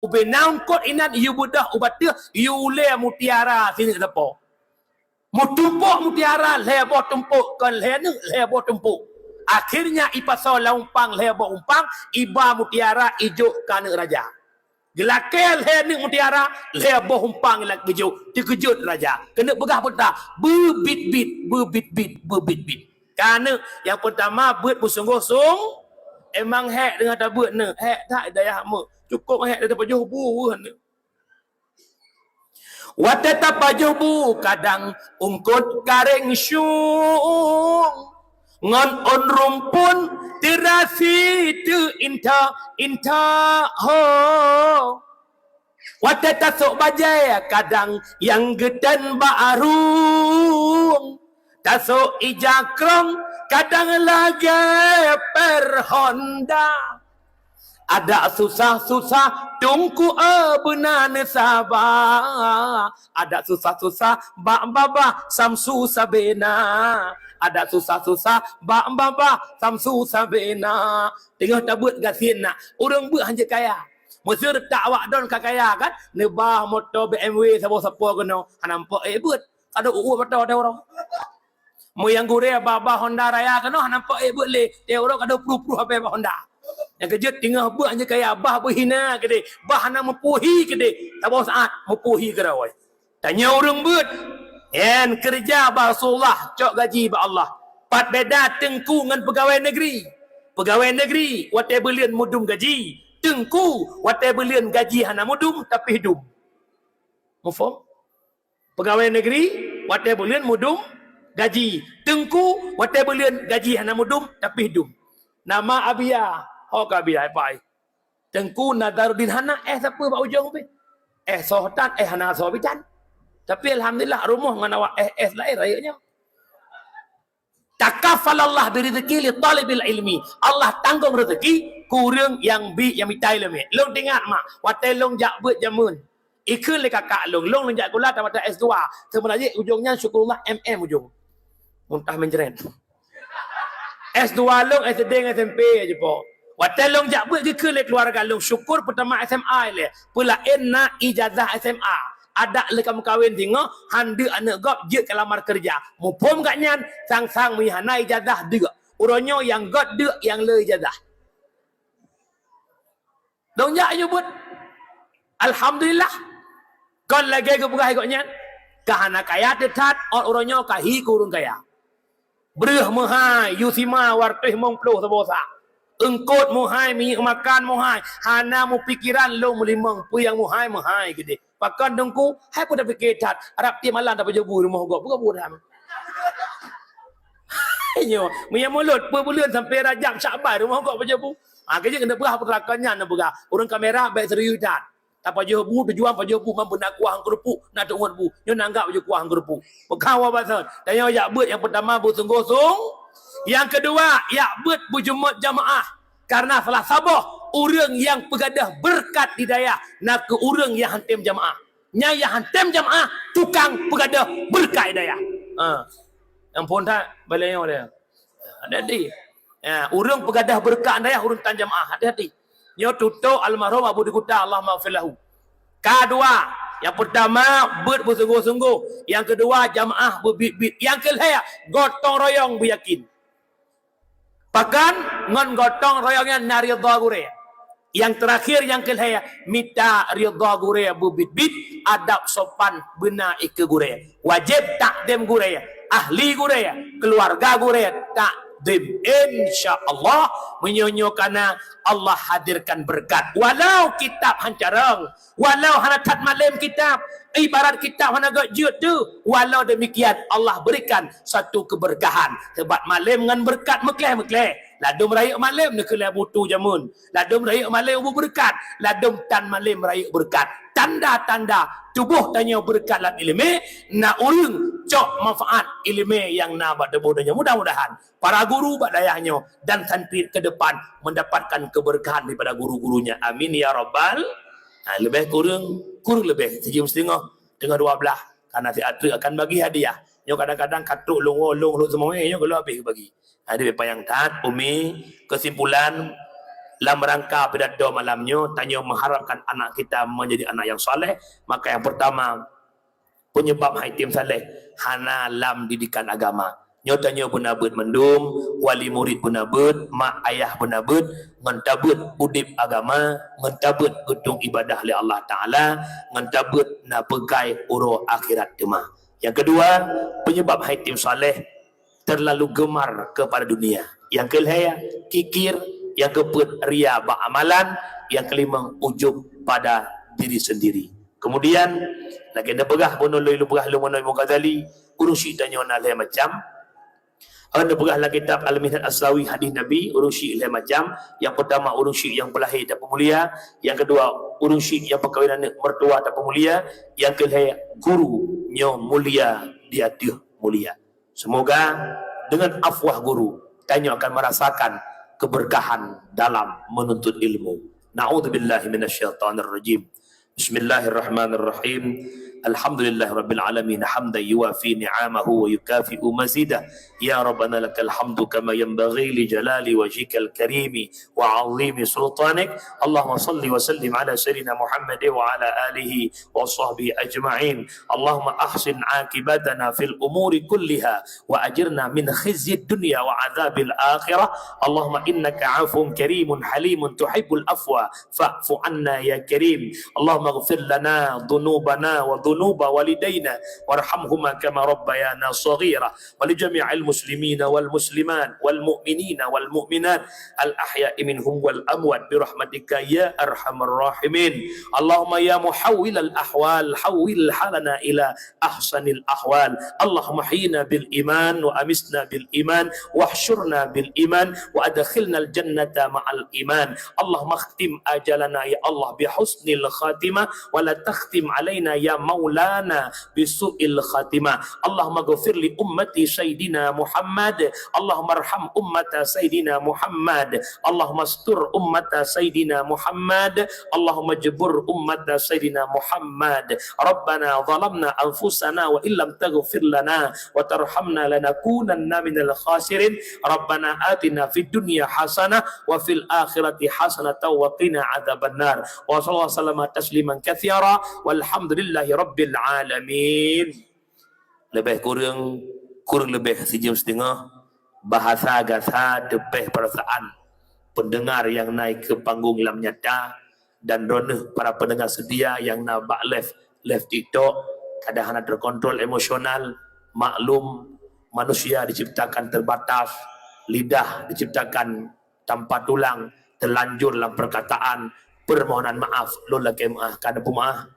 ubenaun kot inan iu budah ubatia iu le mutiara sini depo mutumpuk mutiara lebo tumpuk kan lebo tumpuk akhirnya ipasau laumpang lebo umpang iba mutiara ijo kana raja gelakel he mutiara lebo umpang lak bejo dikejut raja kena begah petah berbit Karena yang pertama buat bersungguh-sung emang hek dengan tak buat ne hek tak daya mu cukup hek daripada jubu ne watata pajubu kadang ungkut karing syung ngon on rumpun terasi tu inta ho watata sok bajai kadang yang gedan barung Tasuk ijakrong kadang lagi perhonda. Ada susah-susah tungku benan sabah. Ada susah-susah bak-babah samsu sabena. Ada susah-susah bak-babah samsu sabena. Tengok tak buat gasin nak. Orang buat hanya kaya. Mesti tak awak don kaya kan. Nebah motor BMW siapa-siapa kena. Nampak buat. Ada uang betul ada orang. Mu yang gure baba Honda Raya kena nampak buat le dia orang ada pru-pru apa Honda yang kejut tinggal buat hanya kayak bah berhina kede bah nak mempuhi kede tak bawa saat mempuhi kerawai tanya orang buat en kerja bah Rasulullah cok gaji bah Allah pat beda tengku dengan pegawai negeri wate belian mudum gaji tengku wate belian gaji hana mudum tapi hidup mufaham pegawai negeri wate belian mudum gaji tengku wate belian gaji hana mudum tapi hidup nama abia hok abia pai tengku Nadaruddin hana siapa ba ujung pe sohtan hana sobitan tapi alhamdulillah rumah ngan awak lahir rayanya takaffalallah birizqi li talibil ilmi Allah tanggung rezeki kurang yang mitai leme long dengar mak wate long jak beut jamun ikun le kakak long jak kula tamat S2 sebenarnya ujungnya syukurullah ujung muntah menjeren. S2 long SD dengan SMP aja po. Watai long jak buat ke le keluarga long syukur pertama SMA le. Pula enna ijazah SMA. Ada le kamu kahwin tengok hande anak gop je kelamar kerja. Mupom kat nyan sang-sang mihana ijazah dia. Uronyo yang got dia yang le ijazah. Dong jak je buat. Alhamdulillah. Kon lagi ke bukai kok nyan. Kahana kaya tetat uronyo kahi kurung kaya. Bereh muhai, yusima warteh mongploh sabosa. Engkot muhai, minyak makan muhai. Hana mu pikiran lo melimang puyang muhai gede. Pakan dengku, hai pun dah fikir tat. Arab dia malam dah berjebu rumah gop. Bukan buram. Ayo, minyak mulut berbulan sampai Rajab Syakban rumah gop berjebu. Kerja kena berah perlakannya nak berah. Orang kamera baik serius tat. Tak pajak bu tujuan pajak bu mampu nak kuah kerupuk nak tunggu bu nyo nanggap je kuah kerupuk berkawa pasal dan yang yak buat yang pertama bu sungguh-sung yang kedua yak buat bu jemaah karena salah sabah orang yang pegadah berkat hidayah nak ke orang yang hantem jemaah nya yang hantem jemaah tukang pegadah berkat hidayah yang pun tak balenya dia hati-hati orang pegadah berkat hidayah orang tan jemaah hati-hati nyo tutup almarhum Abu Dikuta Allah maghfirlahu. Kedua, yang pertama ber bersungguh-sungguh, yang kedua jamaah berbit-bit, yang ketiga gotong royong beryakin. Pakan ngon gotong royongnya nari dha gure. Yang terakhir yang kelihaya minta ridha guraya bubit-bit, adab sopan benar ike guraya. Wajib takdim guraya, ahli guraya, keluarga guraya takdim. Insya-Allah menyonyo kana Allah hadirkan berkat. Walau kitab hancarang, walau hana tat malam kitab, ibarat kitab hana gajut tu, walau demikian Allah berikan satu keberkahan. Sebab malam dengan berkat mekleh-mekleh. Ladum raya malam nak kena butuh jamun. Ladum raya malam berkat. Ladum tan malam raya berkat. Tanda-tanda tubuh tanya berkat dalam ilmu, nak urung cok manfaat ilmu yang nak buat debudanya. Mudah-mudahan para guru badayahnya dan santri ke depan mendapatkan keberkahan daripada guru-gurunya. Amin ya rabbal. Lebih kurang lebih sejam setengah tengah 12. Karena si Atri akan bagi hadiah. Yang kadang-kadang katuk long semua yang kalau habis bagi. Ada beberapa yang taat, Umi, kesimpulan dalam rangka pidato malamnya, tanya mengharapkan anak kita menjadi anak yang soleh. Maka yang pertama, penyebab haitim saleh, hana lam didikan agama. Nyotanya benabut mendum, wali murid benabut, mak ayah benabut, mentabut udip agama, mentabut gedung ibadah li Allah Ta'ala, mentabut na pegai uro akhirat demah. Yang kedua, penyebab haitim saleh, terlalu gemar kepada dunia. Yang kelima kikir, yang keempat ria amalan, yang kelima ujub pada diri sendiri. Kemudian lagi ada pegah bono lu pegah lu mono Ghazali urusi tanya nalai macam ada pegah lagi kitab Al-Minhaj As-Sawi hadis Nabi urusi ilai macam. Yang pertama urusi yang pelahir tak pemulia, yang kedua urusi yang perkahwinan mertua tak pemulia, yang kelima guru nyo mulia dia dia mulia. Semoga dengan afwah guru, tanya akan merasakan keberkahan dalam menuntut ilmu. Na'udzubillahi minasyaitonirrajim. Bismillahirrahmanirrahim. Alhamdulillah Rabbil Alamin hamdan yuwafi ni'amahu wa yukafi'u mazidah. Ya Rabbana lakal hamdu kama yanbaghi li jalali wajhikal karimi wa 'azimi sultanik. Allahumma salli wa sallim ala sayyidina Muhammad wa ala alihi wa sahbihi ajma'in. Allahumma ahsin 'aqibatana fil umuri kulliha wa ajirna min khizyid dunya wa 'adzabil akhirah. Allahumma innaka 'afuwun karimun halimun tuhibbul afwa fa'fu 'anna ya karim. Allahumma ighfir lana dhunubana wa ذنوب والدينا وارحمهما كما ربيانا صغيرا ولجميع المسلمين والمسلمات والمؤمنين والمؤمنات الأحياء منهم والأموات برحمتك يا أرحم الراحمين. اللهم يا محول الأحوال حول حالنا إلى أحسن الأحوال. اللهم حينا بالإيمان وأمسنا بالإيمان واحشرنا بالإيمان وأدخلنا الجنة مع الإيمان. اللهم اختم أجلنا يا الله بحسن الخاتمة ولا تختم علينا يا مولانا بسوء الخاتمة. اللهم اغفر لأمتي سيدنا محمد. اللهم ارحم أمة سيدنا محمد. اللهم استر أمة سيدنا محمد. اللهم اجبر أمة سيدنا محمد. ربنا ظلمنا أنفسنا وإن لم تغفر لنا وترحمنا لنكونن من الخاسرين. ربنا آتنا في الدنيا حسنة وفي الآخرة حسنة وقنا عذاب النار. وصلى الله وسلم تسليما كثيرا والحمد لله Rabbil Alamin. Lebih kurang lebih sejam setengah bahasa gasa tepeh perasaan pendengar yang naik ke panggung lam nyata dan ronah para pendengar sedia yang nak bak live TikTok. Kadang ada terkontrol emosional. Maklum manusia diciptakan terbatas, lidah diciptakan tanpa tulang, terlanjur dalam perkataan. Permohonan maaf, lola ke maaf, kada pemaaf.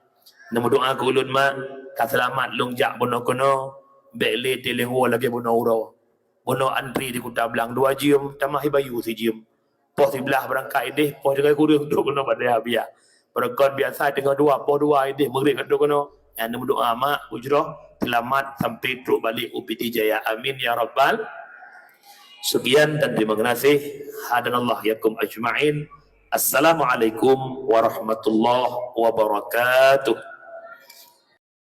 Nama doa ke ulun mak, kaselamat longjak bono kono, bekle telengwo lagi bono uro. Bono antri di Kuta Belang 2 jam, tamah hibayu si jam. Poh sebelah berangkat idih, poh dengan kurang duduk kono pada habis. Berkon biasa tengah 2, poh 2 idih maghrib duduk kono. Yang nama doa mak, ujrah, selamat sampai truk balik UPT Jaya. Amin ya rabbal. Sekian dan terima kasih. Hadanallah yakum ajma'in. Assalamualaikum warahmatullahi wabarakatuh.